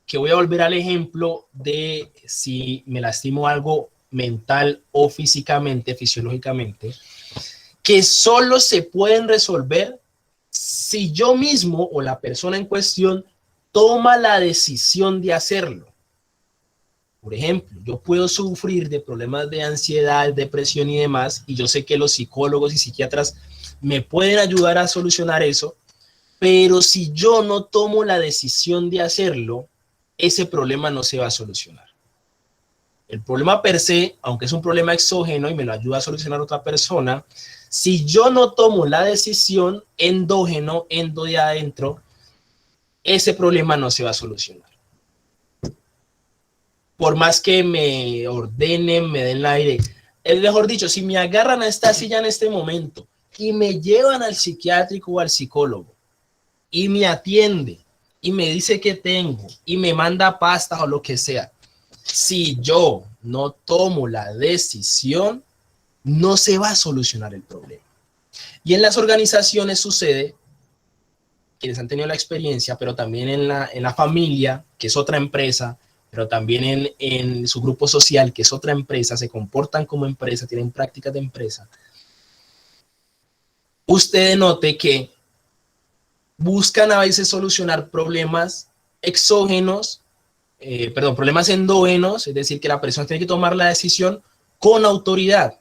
que voy a volver al ejemplo de si me lastimo algo mental o físicamente, fisiológicamente, que solo se pueden resolver si yo mismo o la persona en cuestión toma la decisión de hacerlo. Por ejemplo, yo puedo sufrir de problemas de ansiedad, depresión y demás, y yo sé que los psicólogos y psiquiatras me pueden ayudar a solucionar eso, pero si yo no tomo la decisión de hacerlo, ese problema no se va a solucionar. El problema per se, aunque es un problema exógeno y me lo ayuda a solucionar otra persona, si yo no tomo la decisión endógeno, endo de adentro, ese problema no se va a solucionar. Por más que me ordenen, me den la aire. Es mejor dicho, si me agarran a esta silla en este momento y me llevan al psiquiátrico o al psicólogo y me atiende y me dice que tengo y me manda pastas o lo que sea, si yo no tomo la decisión, no se va a solucionar el problema. Y en las organizaciones sucede, quienes han tenido la experiencia, pero también en la familia, que es otra empresa, pero también en su grupo social, que es otra empresa, se comportan como empresa, tienen prácticas de empresa. Usted note que buscan a veces solucionar problemas exógenos, problemas endógenos, es decir, que la persona tiene que tomar la decisión con autoridad.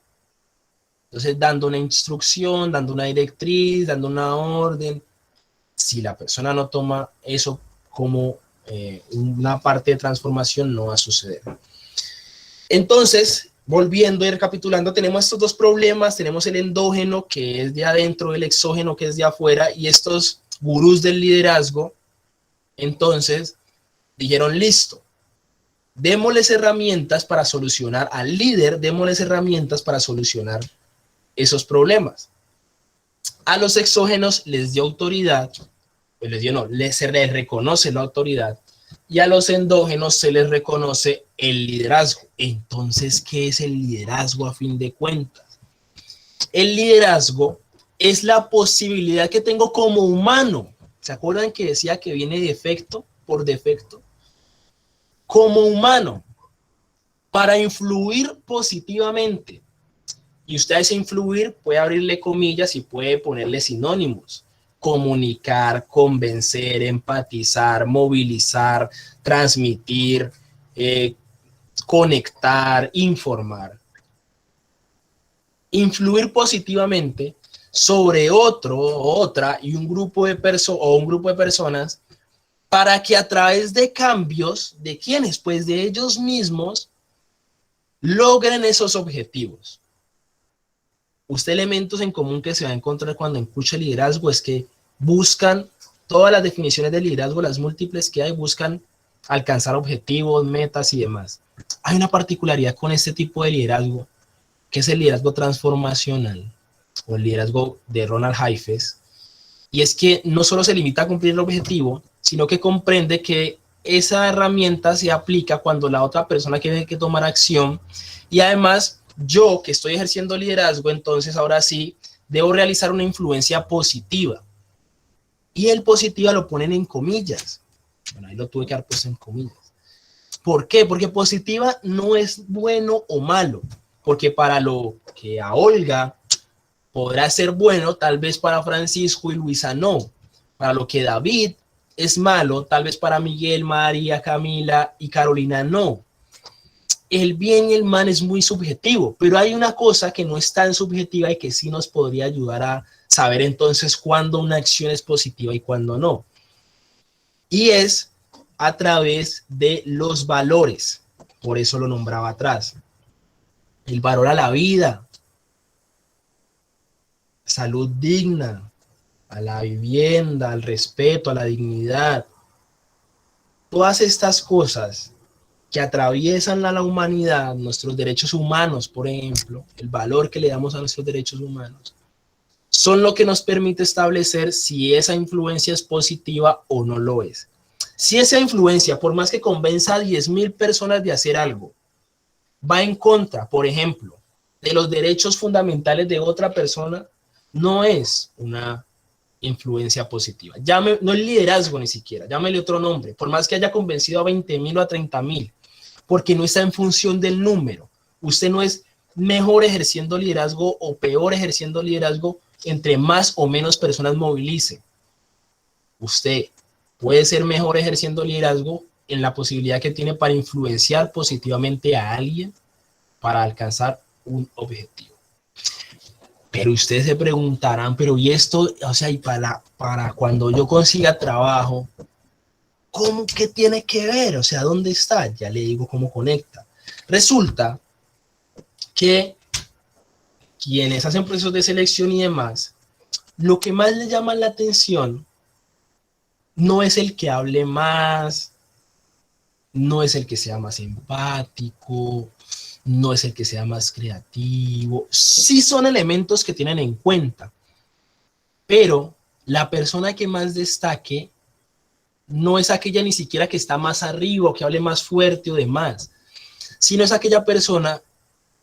Entonces, dando una instrucción, dando una directriz, dando una orden. Si la persona no toma eso como una parte de transformación, no va a suceder. Entonces, volviendo y recapitulando, tenemos estos dos problemas. Tenemos el endógeno, que es de adentro, el exógeno, que es de afuera, y estos gurús del liderazgo, entonces, dijeron, listo, démosles herramientas para solucionar al líder, démosles herramientas para solucionar esos problemas. A los exógenos les dio autoridad, pues se les reconoce la autoridad, y a los endógenos se les reconoce el liderazgo. Entonces, ¿qué es el liderazgo a fin de cuentas? El liderazgo es la posibilidad que tengo como humano. ¿Se acuerdan que decía que viene defecto por defecto? Como humano, para influir positivamente. Y usted a ese influir puede abrirle comillas y puede ponerle sinónimos. Comunicar, convencer, empatizar, movilizar, transmitir, conectar, informar. Influir positivamente sobre otro o otra y un grupo de personas para que a través de cambios, ¿de quiénes? Pues de ellos mismos, logren esos objetivos. Usted elementos en común que se va a encontrar cuando escucha liderazgo es que buscan todas las definiciones de liderazgo, las múltiples que hay, buscan alcanzar objetivos, metas y demás. Hay una particularidad con este tipo de liderazgo, que es el liderazgo transformacional o el liderazgo de Ronald Heifetz, y es que no solo se limita a cumplir el objetivo, sino que comprende que esa herramienta se aplica cuando la otra persona tiene que tomar acción, y además yo que estoy ejerciendo liderazgo, entonces ahora sí debo realizar una influencia positiva. Y el positiva lo ponen en comillas. Bueno, ahí lo tuve que haber puesto en comillas. ¿Por qué? Porque positiva no es bueno o malo. Porque para lo que a Olga podrá ser bueno, tal vez para Francisco y Luisa no. Para lo que David es malo, tal vez para Miguel, María, Camila y Carolina no. El bien y el mal es muy subjetivo, pero hay una cosa que no es tan subjetiva y que sí nos podría ayudar a saber entonces cuándo una acción es positiva y cuándo no. Y es a través de los valores. Por eso lo nombraba atrás. El valor a la vida, salud digna, a la vivienda, al respeto, a la dignidad. Todas estas cosas que atraviesan a la humanidad, nuestros derechos humanos, por ejemplo, el valor que le damos a nuestros derechos humanos, son lo que nos permite establecer si esa influencia es positiva o no lo es. Si esa influencia, por más que convenza a 10,000 personas de hacer algo, va en contra, por ejemplo, de los derechos fundamentales de otra persona, no es una influencia positiva. No es liderazgo ni siquiera, llámele otro nombre, por más que haya convencido a 20,000 o a 30,000, porque no está en función del número. Usted no es mejor ejerciendo liderazgo o peor ejerciendo liderazgo entre más o menos personas movilice. Usted puede ser mejor ejerciendo liderazgo en la posibilidad que tiene para influenciar positivamente a alguien para alcanzar un objetivo. Pero ustedes se preguntarán, pero y esto, o sea, y para cuando yo consiga trabajo, ¿cómo que tiene que ver? O sea, ¿dónde está? Ya le digo cómo conecta. Resulta que quienes hacen procesos de selección y demás, lo que más les llama la atención no es el que hable más, no es el que sea más empático, no es el que sea más creativo. Sí son elementos que tienen en cuenta, pero la persona que más destaque no es aquella ni siquiera que está más arriba o que hable más fuerte o demás, sino es aquella persona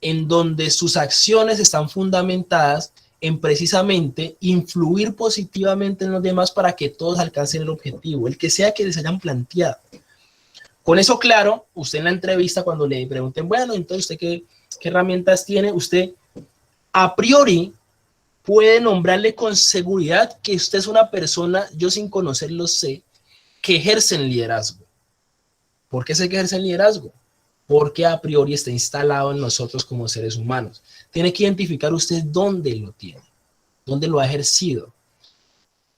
en donde sus acciones están fundamentadas en precisamente influir positivamente en los demás para que todos alcancen el objetivo, el que sea que les hayan planteado. Con eso claro, usted en la entrevista cuando le pregunten, bueno, entonces usted qué herramientas tiene, usted a priori puede nombrarle con seguridad que usted es una persona, yo sin conocerlo sé, que ejercen liderazgo. ¿Por qué sé que ejercen liderazgo? Porque a priori está instalado en nosotros como seres humanos. Tiene que identificar usted dónde lo tiene, dónde lo ha ejercido.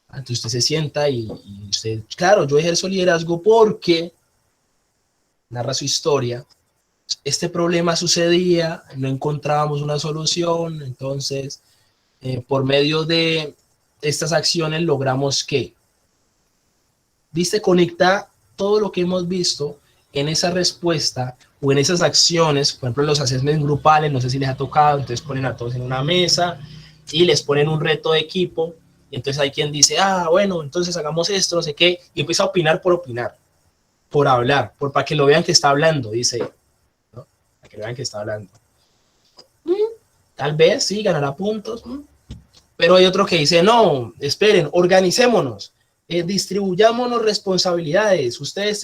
Entonces usted se sienta y usted, claro, yo ejerzo liderazgo porque narra su historia. Este problema sucedía, no encontrábamos una solución, entonces por medio de estas acciones logramos que, viste, conecta todo lo que hemos visto en esa respuesta o en esas acciones, por ejemplo, los assessments grupales, no sé si les ha tocado, entonces ponen a todos en una mesa y les ponen un reto de equipo, y entonces hay quien dice, ah, bueno, entonces hagamos esto, no sé qué, y empieza a opinar, por hablar, para que lo vean que está hablando, dice, ¿no? Para que lo vean que está hablando. Tal vez sí, ganará puntos, pero hay otro que dice, no, esperen, organicémonos, distribuyámonos responsabilidades, usted.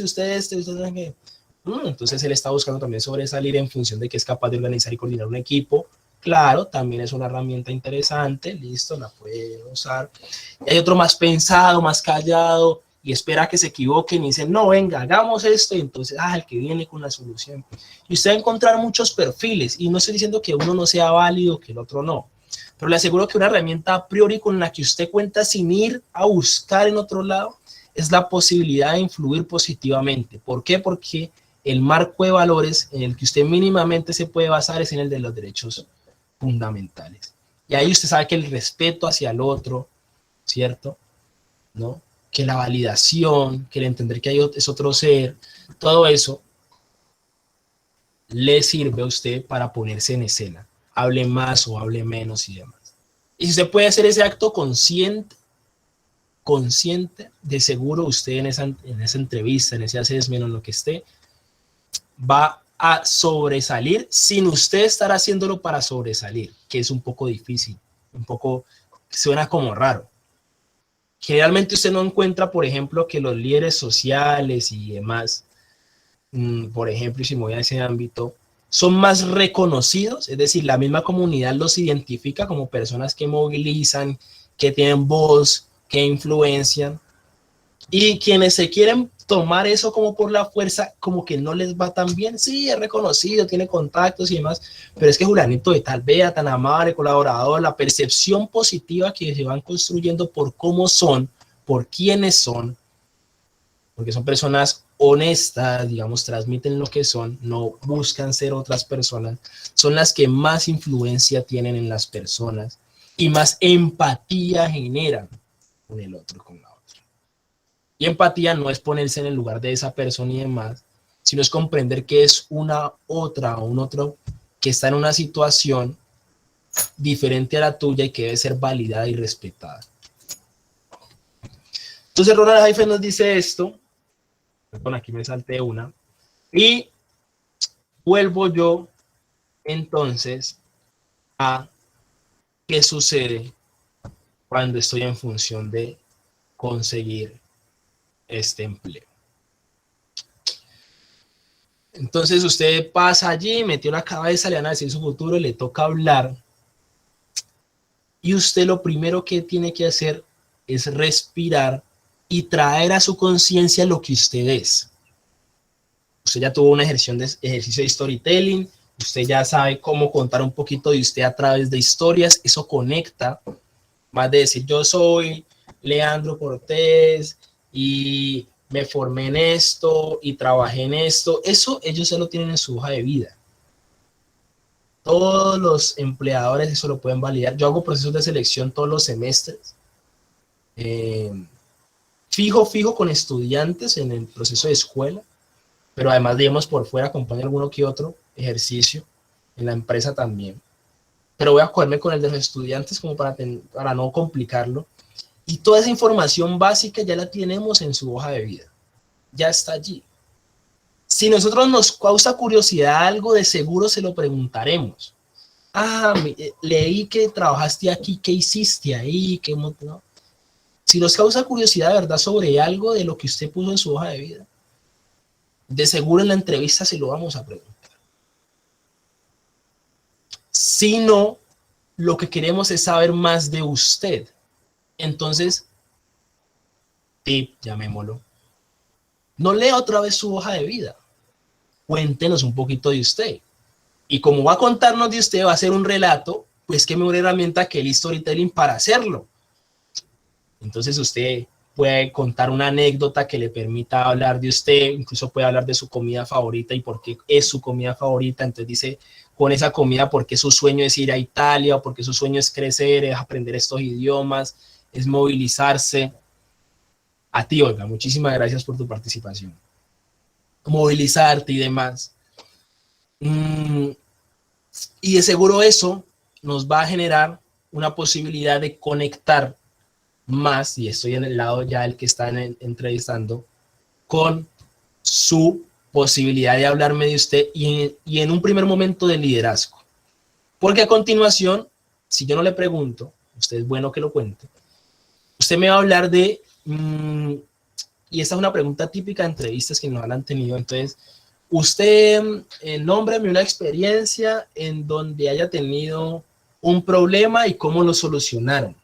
Entonces él está buscando también sobresalir en función de que es capaz de organizar y coordinar un equipo. Claro, también es una herramienta interesante, listo, la puede usar. Y hay otro más pensado, más callado, y espera que se equivoquen y dicen, no, venga, hagamos esto, y entonces, el que viene con la solución. Y usted va a encontrar muchos perfiles, y no estoy diciendo que uno no sea válido, que el otro no, pero le aseguro que una herramienta a priori con la que usted cuenta sin ir a buscar en otro lado es la posibilidad de influir positivamente. ¿Por qué? Porque el marco de valores en el que usted mínimamente se puede basar es en el de los derechos fundamentales. Y ahí usted sabe que el respeto hacia el otro, ¿cierto? ¿No? Que la validación, que el entender que es otro ser, todo eso le sirve a usted para ponerse en escena. Hable más o hable menos y demás. Y si usted puede hacer ese acto consciente, de seguro usted en esa entrevista, en ese assessment o en lo que esté, va a sobresalir sin usted estar haciéndolo para sobresalir, que es un poco difícil, un poco suena como raro. Generalmente usted no encuentra, por ejemplo, que los líderes sociales y demás, por ejemplo, y si me voy a ese ámbito, son más reconocidos, es decir, la misma comunidad los identifica como personas que movilizan, que tienen voz, que influencian, y quienes se quieren tomar eso como por la fuerza, como que no les va tan bien. Sí, es reconocido, tiene contactos y demás, pero es que Julanito de tal vea, tan amable, colaborador, la percepción positiva que se van construyendo por cómo son, por quiénes son, porque son personas honestas, digamos, transmiten lo que son, no buscan ser otras personas, son las que más influencia tienen en las personas y más empatía generan con el otro, con la otra. Y empatía no es ponerse en el lugar de esa persona y demás, sino es comprender que es una otra o un otro que está en una situación diferente a la tuya y que debe ser validada y respetada. Entonces Ronald Heifetz nos dice esto, perdón, aquí me salté una, y vuelvo yo entonces a qué sucede cuando estoy en función de conseguir este empleo. Entonces usted pasa allí, metió la cabeza, le van a decir su futuro, le toca hablar. Y usted lo primero que tiene que hacer es respirar y traer a su conciencia lo que usted es. Usted ya tuvo una ejercicio de storytelling, usted ya sabe cómo contar un poquito de usted a través de historias, eso conecta, más de decir yo soy Leandro Cortés y me formé en esto y trabajé en esto, eso ellos se lo tienen en su hoja de vida. Todos los empleadores eso lo pueden validar. Yo hago procesos de selección todos los semestres. fijo con estudiantes en el proceso de escuela, pero además, digamos, por fuera acompaño alguno que otro ejercicio, en la empresa también. Pero voy a cogerme con el de los estudiantes como para no complicarlo. Y toda esa información básica ya la tenemos en su hoja de vida. Ya está allí. Si nosotros nos causa curiosidad algo, de seguro se lo preguntaremos. Ah, leí que trabajaste aquí, ¿qué hiciste ahí? ¿No? Si nos causa curiosidad, de verdad, sobre algo de lo que usted puso en su hoja de vida, de seguro en la entrevista se lo vamos a preguntar. Si no, lo que queremos es saber más de usted. Entonces, tip, llamémoslo. No lea otra vez su hoja de vida. Cuéntenos un poquito de usted. Y como va a contarnos de usted, va a ser un relato, pues qué mejor herramienta que el storytelling para hacerlo. Entonces usted puede contar una anécdota que le permita hablar de usted, incluso puede hablar de su comida favorita y por qué es su comida favorita. Entonces dice, con esa comida, por qué su sueño es ir a Italia, o por qué su sueño es crecer, es aprender estos idiomas, es movilizarse. A ti, Olga, muchísimas gracias por tu participación. Movilizarte y demás. Y de seguro eso nos va a generar una posibilidad de conectar más, y estoy en el lado ya del que está entrevistando, con su posibilidad de hablarme de usted y en un primer momento de liderazgo. Porque a continuación, si yo no le pregunto, usted es bueno que lo cuente, usted me va a hablar de, y esta es una pregunta típica de entrevistas que nos han tenido, entonces, usted nómbreme una experiencia en donde haya tenido un problema y cómo lo solucionaron.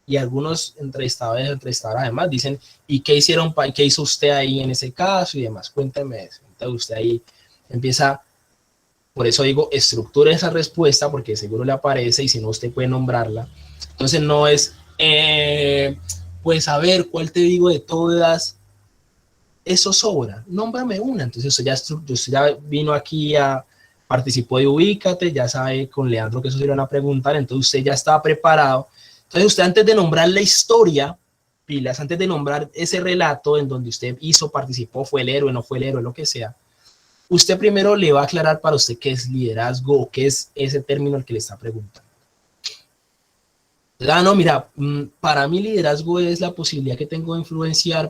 Y algunos entrevistadoras además dicen, ¿y qué hicieron? ¿Qué hizo usted ahí en ese caso? Y demás, cuénteme eso. Entonces usted ahí empieza, por eso digo, estructura esa respuesta, porque seguro le aparece y si no usted puede nombrarla. Entonces no es, pues a ver, ¿cuál te digo de todas? Eso sobra, nómbrame una. Entonces usted ya vino aquí participó de Ubícate, ya sabe con Leandro que eso se iban a preguntar, entonces usted ya estaba preparado. Entonces usted antes de nombrar la historia, pilas, antes de nombrar ese relato en donde usted hizo, participó, fue el héroe, no fue el héroe, lo que sea, usted primero le va a aclarar para usted qué es liderazgo o qué es ese término al que le está preguntando. No, mira, para mí liderazgo es la posibilidad que tengo de influenciar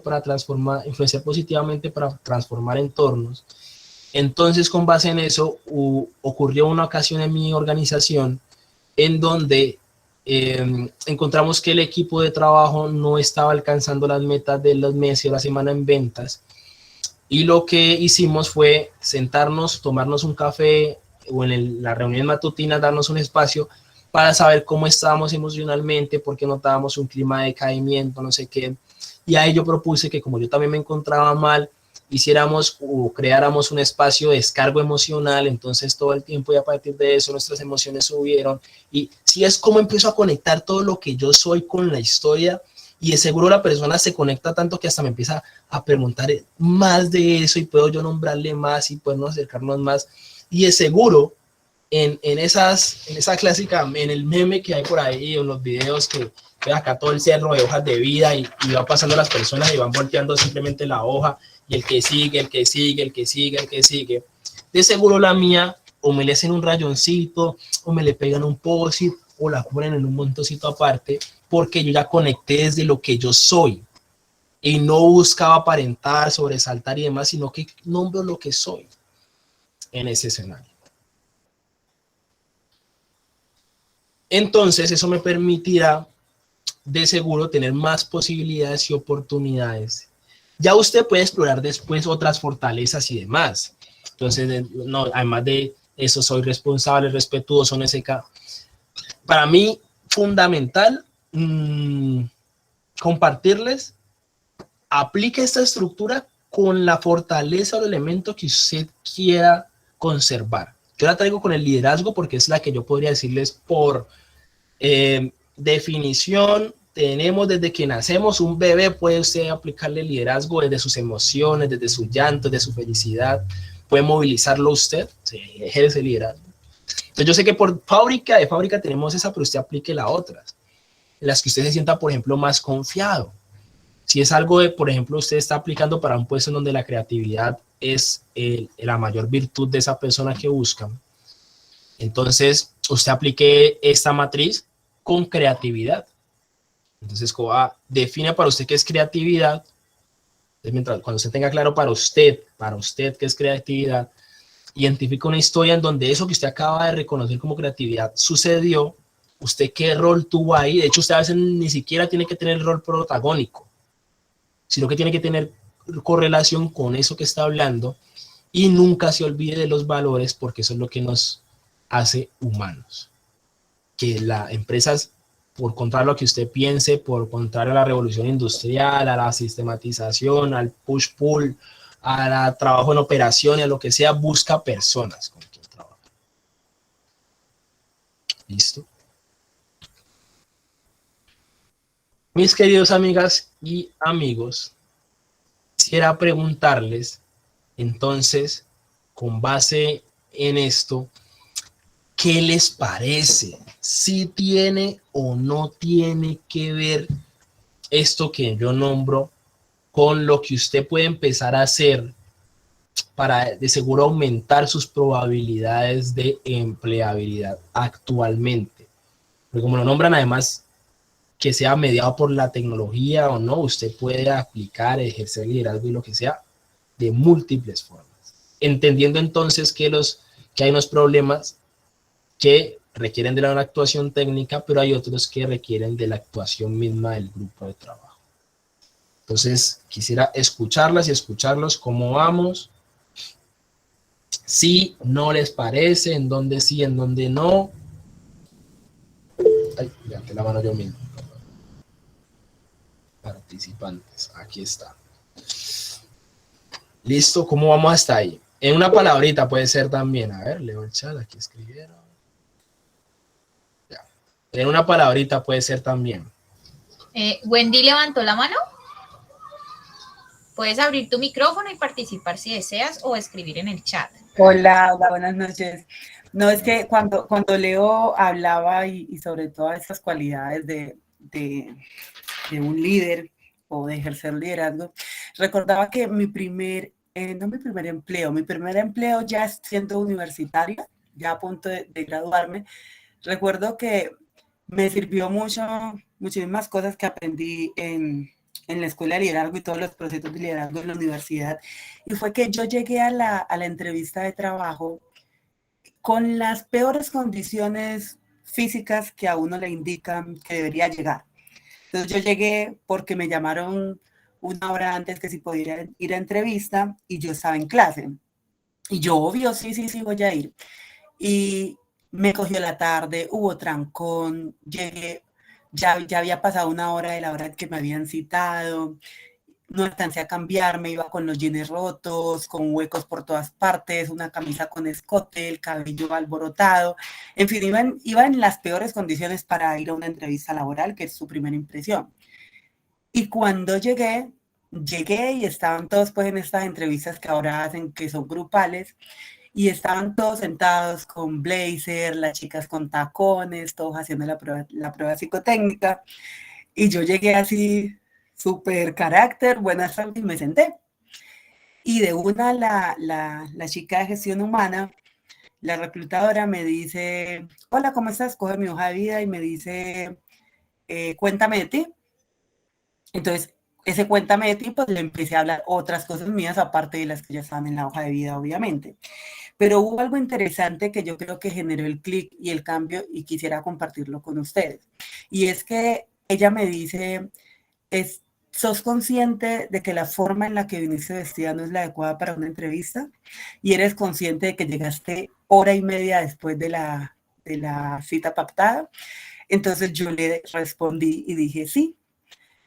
positivamente para transformar entornos. Entonces, con base en eso, ocurrió una ocasión en mi organización en donde encontramos que el equipo de trabajo no estaba alcanzando las metas de los meses o la semana en ventas. Y lo que hicimos fue sentarnos, tomarnos un café o en la reunión matutina darnos un espacio para saber cómo estábamos emocionalmente, por qué notábamos un clima de decaimiento, no sé qué. Y ahí yo propuse que como yo también me encontraba mal, hiciéramos o creáramos un espacio de descargo emocional, entonces todo el tiempo y a partir de eso nuestras emociones subieron. Y sí es como empiezo a conectar todo lo que yo soy con la historia y de seguro la persona se conecta tanto que hasta me empieza a preguntar más de eso y puedo yo nombrarle más y podemos acercarnos más. Y de seguro en esa clásica, en el meme que hay por ahí, en los videos que ve acá todo el cerro de hojas de vida y va pasando las personas y van volteando simplemente la hoja y el que sigue, el que sigue, el que sigue, el que sigue. De seguro la mía o me le hacen un rayoncito o me le pegan un post-it o la ponen en un montoncito aparte porque yo ya conecté desde lo que yo soy y no buscaba aparentar, sobresaltar y demás, sino que nombro lo que soy en ese escenario. Entonces eso me permitirá de seguro tener más posibilidades y oportunidades. Ya usted puede explorar después otras fortalezas y demás. Entonces, no, además de eso, soy responsable, respetuoso, no sé qué. Para mí, fundamental compartirles, aplique esta estructura con la fortaleza o el elemento que usted quiera conservar. Yo la traigo con el liderazgo porque es la que yo podría decirles por definición. Tenemos desde que nacemos un bebé, puede usted aplicarle liderazgo desde sus emociones, desde su llanto, desde su felicidad, puede movilizarlo usted, se ejerce liderazgo. Entonces yo sé que por de fábrica tenemos esa, pero usted aplique las otras, en las que usted se sienta, por ejemplo, más confiado. Si es algo de, por ejemplo, usted está aplicando para un puesto en donde la creatividad es la mayor virtud de esa persona que buscan, entonces usted aplique esta matriz con creatividad. Entonces, define para usted qué es creatividad. Cuando usted tenga claro para usted qué es creatividad, identifica una historia en donde eso que usted acaba de reconocer como creatividad sucedió, usted qué rol tuvo ahí. De hecho, usted a veces ni siquiera tiene que tener el rol protagónico, sino que tiene que tener correlación con eso que está hablando y nunca se olvide de los valores, porque eso es lo que nos hace humanos. Que las empresas, por contrario a lo que usted piense, por contrario a la revolución industrial, a la sistematización, al push-pull, al trabajo en operaciones, a lo que sea, busca personas con quien trabajar. ¿Listo? Mis queridos amigas y amigos, quisiera preguntarles, entonces, con base en esto, ¿qué les parece? ¿Si tiene o no tiene que ver esto que yo nombro con lo que usted puede empezar a hacer para de seguro aumentar sus probabilidades de empleabilidad actualmente? Porque como lo nombran, además, que sea mediado por la tecnología o no, usted puede aplicar, ejercer liderazgo y lo que sea de múltiples formas. Entendiendo entonces que hay unos problemas que requieren de una actuación técnica, pero hay otros que requieren de la actuación misma del grupo de trabajo. Entonces, quisiera escucharlas y escucharlos cómo vamos. Si no les parece, en dónde sí, en dónde no. Ay, levanté la mano yo mismo. Participantes, aquí está. Listo, ¿cómo vamos hasta ahí? En una palabrita puede ser también. A ver, leo el chat, aquí escribieron. Ya. En una palabrita puede ser también. Wendy levantó la mano. Puedes abrir tu micrófono y participar si deseas o escribir en el chat. Hola, hola, buenas noches. No, es que cuando Leo hablaba y sobre todas estas cualidades de un líder o de ejercer liderazgo, recordaba que mi primer empleo ya siendo universitaria, ya a punto de graduarme, recuerdo que me sirvió muchísimas cosas que aprendí en la escuela de liderazgo y todos los procesos de liderazgo en la universidad. Y fue que yo llegué a la entrevista de trabajo con las peores condiciones físicas que a uno le indican que debería llegar. Entonces yo llegué porque me llamaron una hora antes que si podía ir a entrevista y yo estaba en clase. Y yo, obvio, sí, voy a ir. Y me cogió la tarde, hubo trancón, llegué, ya había pasado una hora de la hora que me habían citado, no alcancé a cambiarme, iba con los jeans rotos, con huecos por todas partes, una camisa con escote, el cabello alborotado, en fin, iba en las peores condiciones para ir a una entrevista laboral, que es su primera impresión. Y cuando llegué y estaban todos pues en estas entrevistas que ahora hacen, que son grupales, y estaban todos sentados con blazer, las chicas con tacones, todos haciendo la prueba psicotécnica. Y yo llegué así, súper carácter, buenas tardes, y me senté. Y de una la chica de gestión humana, la reclutadora me dice, hola, ¿cómo estás? Coge mi hoja de vida y me dice, cuéntame de ti. Entonces, ese cuéntame de ti, pues le empecé a hablar otras cosas mías, aparte de las que ya estaban en la hoja de vida, obviamente. Pero hubo algo interesante que yo creo que generó el clic y el cambio y quisiera compartirlo con ustedes. Y es que ella me dice, ¿sos consciente de que la forma en la que viniste vestida no es la adecuada para una entrevista? ¿Y eres consciente de que llegaste hora y media después de la cita pactada? Entonces yo le respondí y dije, sí,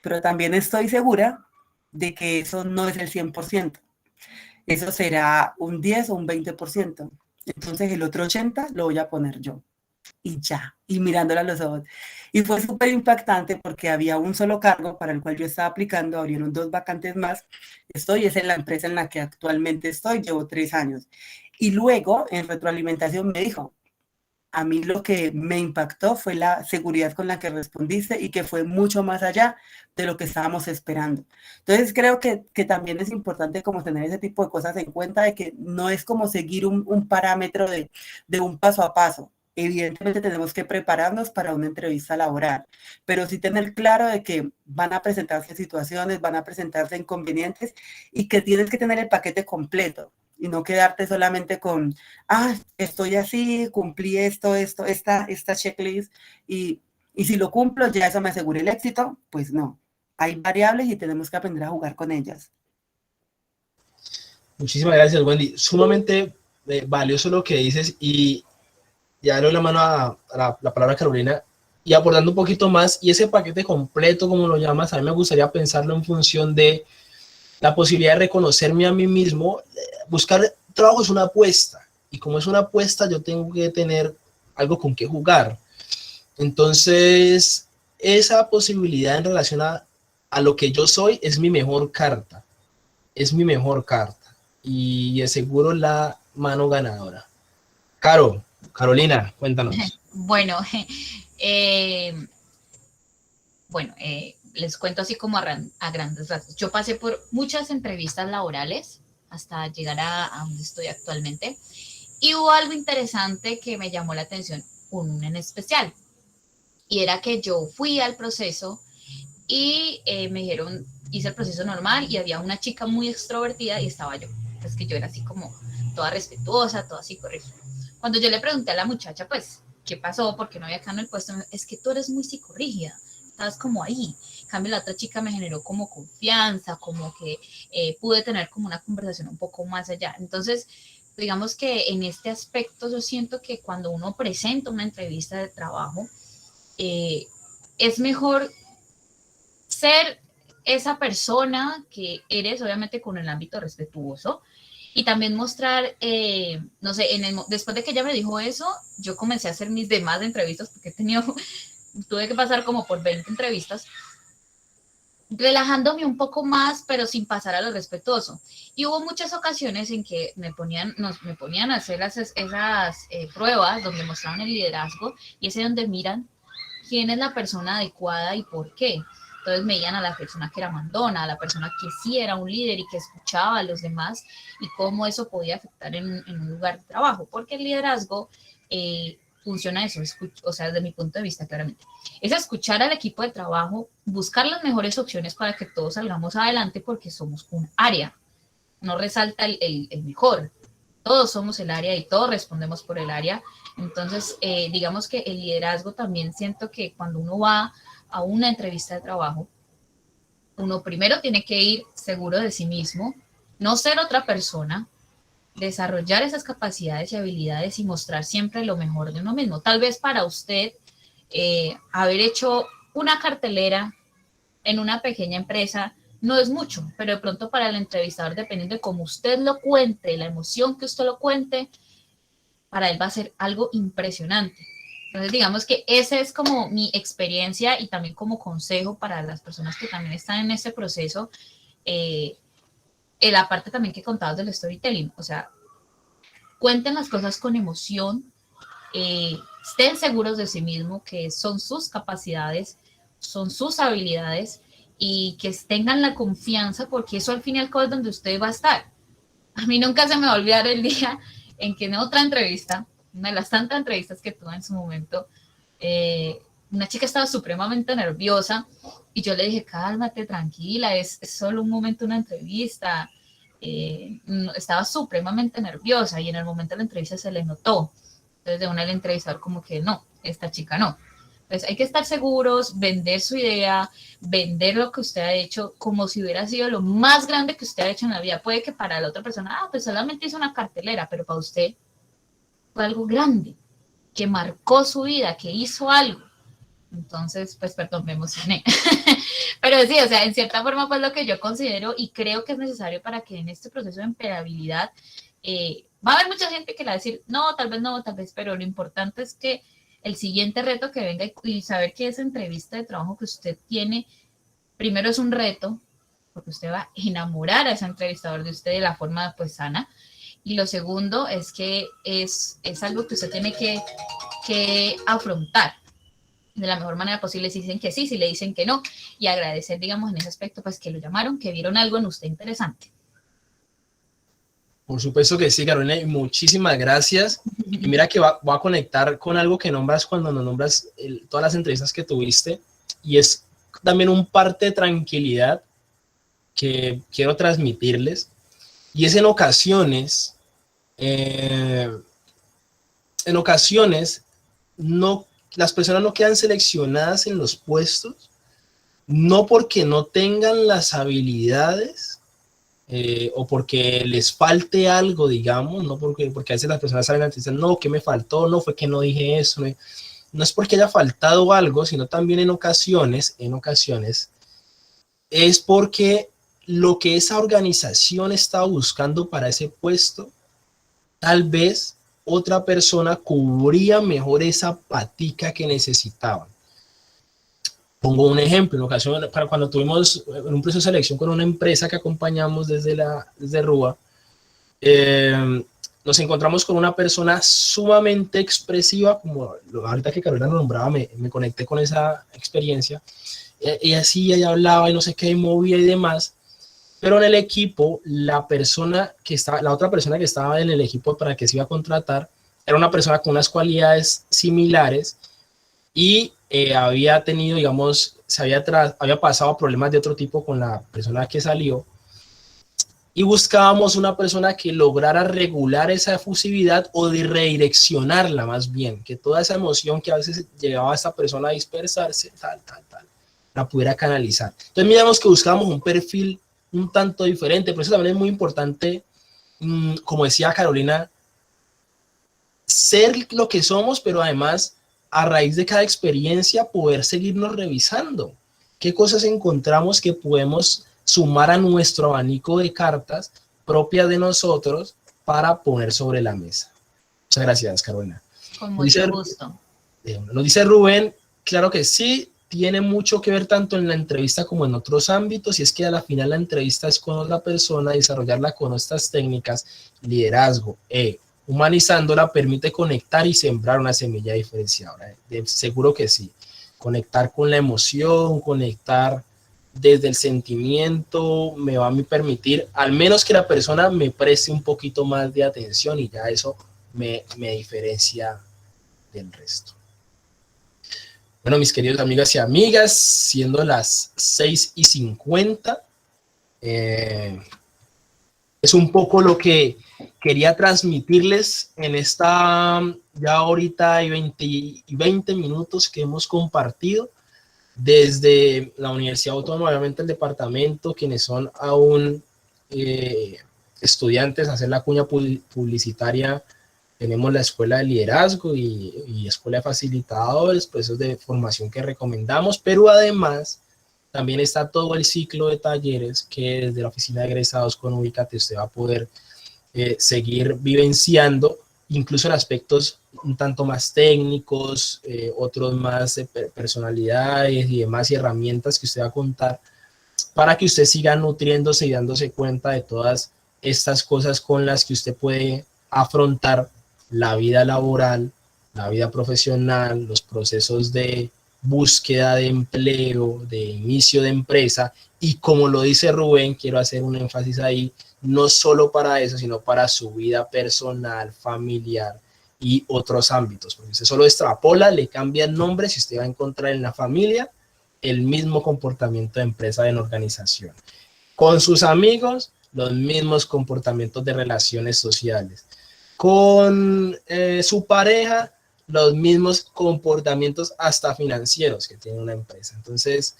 pero también estoy segura de que eso no es el 100%. Eso será un 10 o un 20%. Entonces el otro 80% lo voy a poner yo. Y ya, y mirándola a los ojos. Y fue súper impactante porque había un solo cargo para el cual yo estaba aplicando, abrieron 2 vacantes más. Es en la empresa en la que actualmente estoy, llevo 3 años. Y luego, en retroalimentación, me dijo, a mí lo que me impactó fue la seguridad con la que respondiste y que fue mucho más allá de lo que estábamos esperando. Entonces creo que también es importante como tener ese tipo de cosas en cuenta, de que no es como seguir un parámetro de un paso a paso. Evidentemente tenemos que prepararnos para una entrevista laboral, pero sí tener claro de que van a presentarse situaciones, van a presentarse inconvenientes y que tienes que tener el paquete completo y no quedarte solamente con, estoy así, cumplí esta checklist y si lo cumplo ya eso me asegura el éxito. Pues no, hay variables y tenemos que aprender a jugar con ellas. Muchísimas gracias, Wendy. Sumamente valioso lo que dices y ya le doy la mano a la palabra Carolina y abordando un poquito más y ese paquete completo, como lo llamas, a mí me gustaría pensarlo en función de la posibilidad de reconocerme a mí mismo. Buscar trabajo es una apuesta y como es una apuesta yo tengo que tener algo con qué jugar. Entonces, esa posibilidad en relación a lo que yo soy es mi mejor carta, es mi mejor carta y aseguro la mano ganadora. Carolina, cuéntanos. Bueno, eh, les cuento así como a grandes rasgos. Yo pasé por muchas entrevistas laborales hasta llegar a donde estoy actualmente y hubo algo interesante que me llamó la atención, un en especial, y era que yo fui al proceso y me dijeron, hice el proceso normal y había una chica muy extrovertida y estaba yo. Pues que yo era así como toda respetuosa, toda así correcta. Cuando yo le pregunté a la muchacha, pues, ¿qué pasó? ¿Por qué no había quedado en el puesto? Es que tú eres muy psicorrígida, estabas como ahí. En cambio, la otra chica me generó como confianza, como que pude tener como una conversación un poco más allá. Entonces, digamos que en este aspecto yo siento que cuando uno presenta una entrevista de trabajo, es mejor ser esa persona que eres, obviamente con el ámbito respetuoso, y también mostrar, no sé, después de que ella me dijo eso, yo comencé a hacer mis demás entrevistas, porque tuve que pasar como por 20 entrevistas, relajándome un poco más, pero sin pasar a lo respetuoso. Y hubo muchas ocasiones en que me ponían a hacer esas pruebas donde mostraban el liderazgo, y es donde miran quién es la persona adecuada y por qué. Entonces veían a la persona que era mandona, a la persona que sí era un líder y que escuchaba a los demás y cómo eso podía afectar en un lugar de trabajo, porque el liderazgo funciona eso, o sea, desde mi punto de vista claramente, es escuchar al equipo de trabajo, buscar las mejores opciones para que todos salgamos adelante porque somos un área, no resalta el mejor, todos somos el área y todos respondemos por el área. Entonces, digamos que el liderazgo también siento que cuando uno va a una entrevista de trabajo, uno primero tiene que ir seguro de sí mismo, no ser otra persona, desarrollar esas capacidades y habilidades y mostrar siempre lo mejor de uno mismo. Tal vez para usted haber hecho una cartelera en una pequeña empresa no es mucho, pero de pronto para el entrevistador, dependiendo de cómo usted lo cuente, la emoción que usted lo cuente, para él va a ser algo impresionante. Entonces, digamos que esa es como mi experiencia y también como consejo para las personas que también están en ese proceso, la parte también que contabas del storytelling, o sea, cuenten las cosas con emoción, estén seguros de sí mismos, que son sus capacidades, son sus habilidades y que tengan la confianza, porque eso al fin y al cabo es donde usted va a estar. A mí nunca se me va a olvidar el día en que en otra entrevista, una de las tantas entrevistas que tuve en su momento, una chica estaba supremamente nerviosa y yo le dije, cálmate, tranquila, es solo un momento, una entrevista. Estaba supremamente nerviosa y en el momento de la entrevista se le notó. Entonces de una el entrevistador como que no, esta chica no. Entonces hay que estar seguros, vender su idea, vender lo que usted ha hecho como si hubiera sido lo más grande que usted ha hecho en la vida. Puede que para la otra persona, pues solamente hizo una cartelera, pero para usted fue algo grande, que marcó su vida, que hizo algo. Entonces, pues perdón, me emocioné. Pero sí, o sea, en cierta forma, pues lo que yo considero y creo que es necesario para que en este proceso de empleabilidad va a haber mucha gente que le va a decir, no, tal vez, pero lo importante es que el siguiente reto que venga y saber que esa entrevista de trabajo que usted tiene, primero es un reto, porque usted va a enamorar a ese entrevistador de usted de la forma pues sana, y lo segundo es que es algo que usted tiene que que afrontar de la mejor manera posible, si dicen que sí, si le dicen que no, y agradecer, digamos, en ese aspecto, pues que lo llamaron, que vieron algo en usted interesante. Por supuesto que sí, Carolina, y muchísimas gracias. Y mira que voy a conectar con algo que nombras cuando nos nombras todas las entrevistas que tuviste, y es también un parte de tranquilidad que quiero transmitirles, y es en ocasiones no, las personas no quedan seleccionadas en los puestos, no porque no tengan las habilidades o porque les falte algo, digamos, no porque a veces las personas salen a decir, no, ¿qué me faltó? No, fue que no dije eso. No es porque haya faltado algo, sino también en ocasiones, es porque lo que esa organización está buscando para ese puesto, tal vez otra persona cubría mejor esa patica que necesitaban. Pongo un ejemplo, en ocasión, para cuando tuvimos un proceso de selección con una empresa que acompañamos desde RUA, nos encontramos con una persona sumamente expresiva, como ahorita que Carolina nombraba, me conecté con esa experiencia, y así ella hablaba y no sé qué, y movía y demás, pero en el equipo, la otra persona que estaba en el equipo para que se iba a contratar, era una persona con unas cualidades similares, y había tenido, digamos, había pasado problemas de otro tipo con la persona que salió, y buscábamos una persona que lograra regular esa efusividad o de redireccionarla más bien, que toda esa emoción que a veces llegaba a esta persona a dispersarse, la pudiera canalizar. Entonces miramos que buscábamos un perfil un tanto diferente, pero eso también es muy importante, como decía Carolina, ser lo que somos, pero además a raíz de cada experiencia poder seguirnos revisando. ¿Qué cosas encontramos que podemos sumar a nuestro abanico de cartas propias de nosotros para poner sobre la mesa? Muchas gracias, Carolina. Con mucho gusto. Nos dice Rubén, claro que sí, tiene mucho que ver tanto en la entrevista como en otros ámbitos, y es que a la final la entrevista es con otra persona, desarrollarla con estas técnicas, liderazgo, humanizándola permite conectar y sembrar una semilla diferenciadora. Seguro que sí. Conectar con la emoción, conectar desde el sentimiento, me va a permitir, al menos que la persona me preste un poquito más de atención, y ya eso me diferencia del resto. Bueno, mis queridos amigas y amigas, siendo las 6:50, es un poco lo que quería transmitirles en esta ya ahorita y 20 minutos que hemos compartido desde la Universidad Autónoma, obviamente el departamento, quienes son aún estudiantes, hacer la cuña publicitaria. Tenemos la escuela de liderazgo y escuela de facilitadores, procesos de formación que recomendamos, pero además también está todo el ciclo de talleres que desde la oficina de egresados con Ubícate usted va a poder seguir vivenciando, incluso en aspectos un tanto más técnicos, otros más de personalidades y demás, y herramientas que usted va a contar para que usted siga nutriéndose y dándose cuenta de todas estas cosas con las que usted puede afrontar la vida laboral, la vida profesional, los procesos de búsqueda de empleo, de inicio de empresa, y como lo dice Rubén, quiero hacer un énfasis ahí, no solo para eso, sino para su vida personal, familiar y otros ámbitos, porque usted solo extrapola, le cambia el nombre, si usted va a encontrar en la familia el mismo comportamiento de empresa en organización, con sus amigos los mismos comportamientos de relaciones sociales, con su pareja los mismos comportamientos hasta financieros que tiene una empresa. Entonces,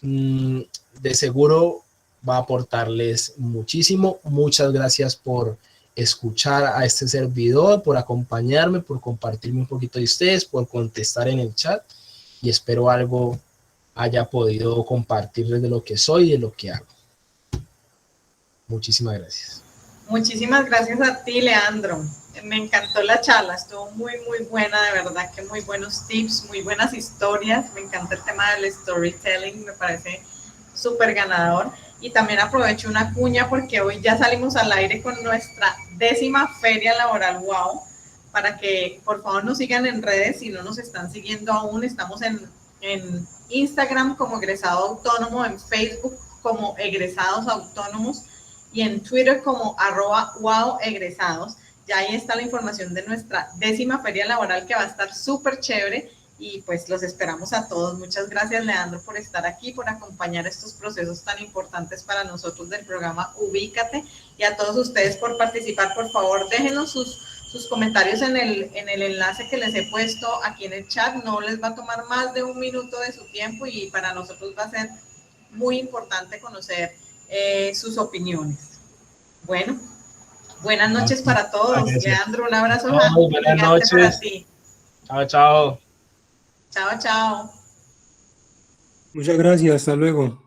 de seguro va a aportarles muchísimo. Muchas gracias por escuchar a este servidor, por acompañarme, por compartirme un poquito de ustedes, por contestar en el chat, y espero algo haya podido compartirles de lo que soy y de lo que hago. Muchísimas gracias. Muchísimas gracias a ti, Leandro. Me encantó la charla, estuvo muy buena, de verdad que muy buenos tips, muy buenas historias. Me encanta el tema del storytelling, me parece súper ganador. Y también aprovecho una cuña porque hoy ya salimos al aire con nuestra 10ª Feria Laboral Wow, para que por favor nos sigan en redes. Si no nos están siguiendo aún, estamos en Instagram como Egresado Autónomo, en Facebook como Egresados Autónomos y en Twitter como @wowegresados. Ya ahí está la información de nuestra 10ª feria laboral, que va a estar súper chévere, y pues los esperamos a todos. Muchas gracias, Leandro, por estar aquí, por acompañar estos procesos tan importantes para nosotros del programa Ubícate, y a todos ustedes por participar. Por favor, déjenos sus comentarios en el enlace que les he puesto aquí en el chat. No les va a tomar más de 1 minuto de su tiempo, y para nosotros va a ser muy importante conocer sus opiniones. Bueno, buenas noches para todos. Gracias. Leandro, un abrazo Buenas noches. para ti. Chao, chao. Chao, chao. Muchas gracias, hasta luego.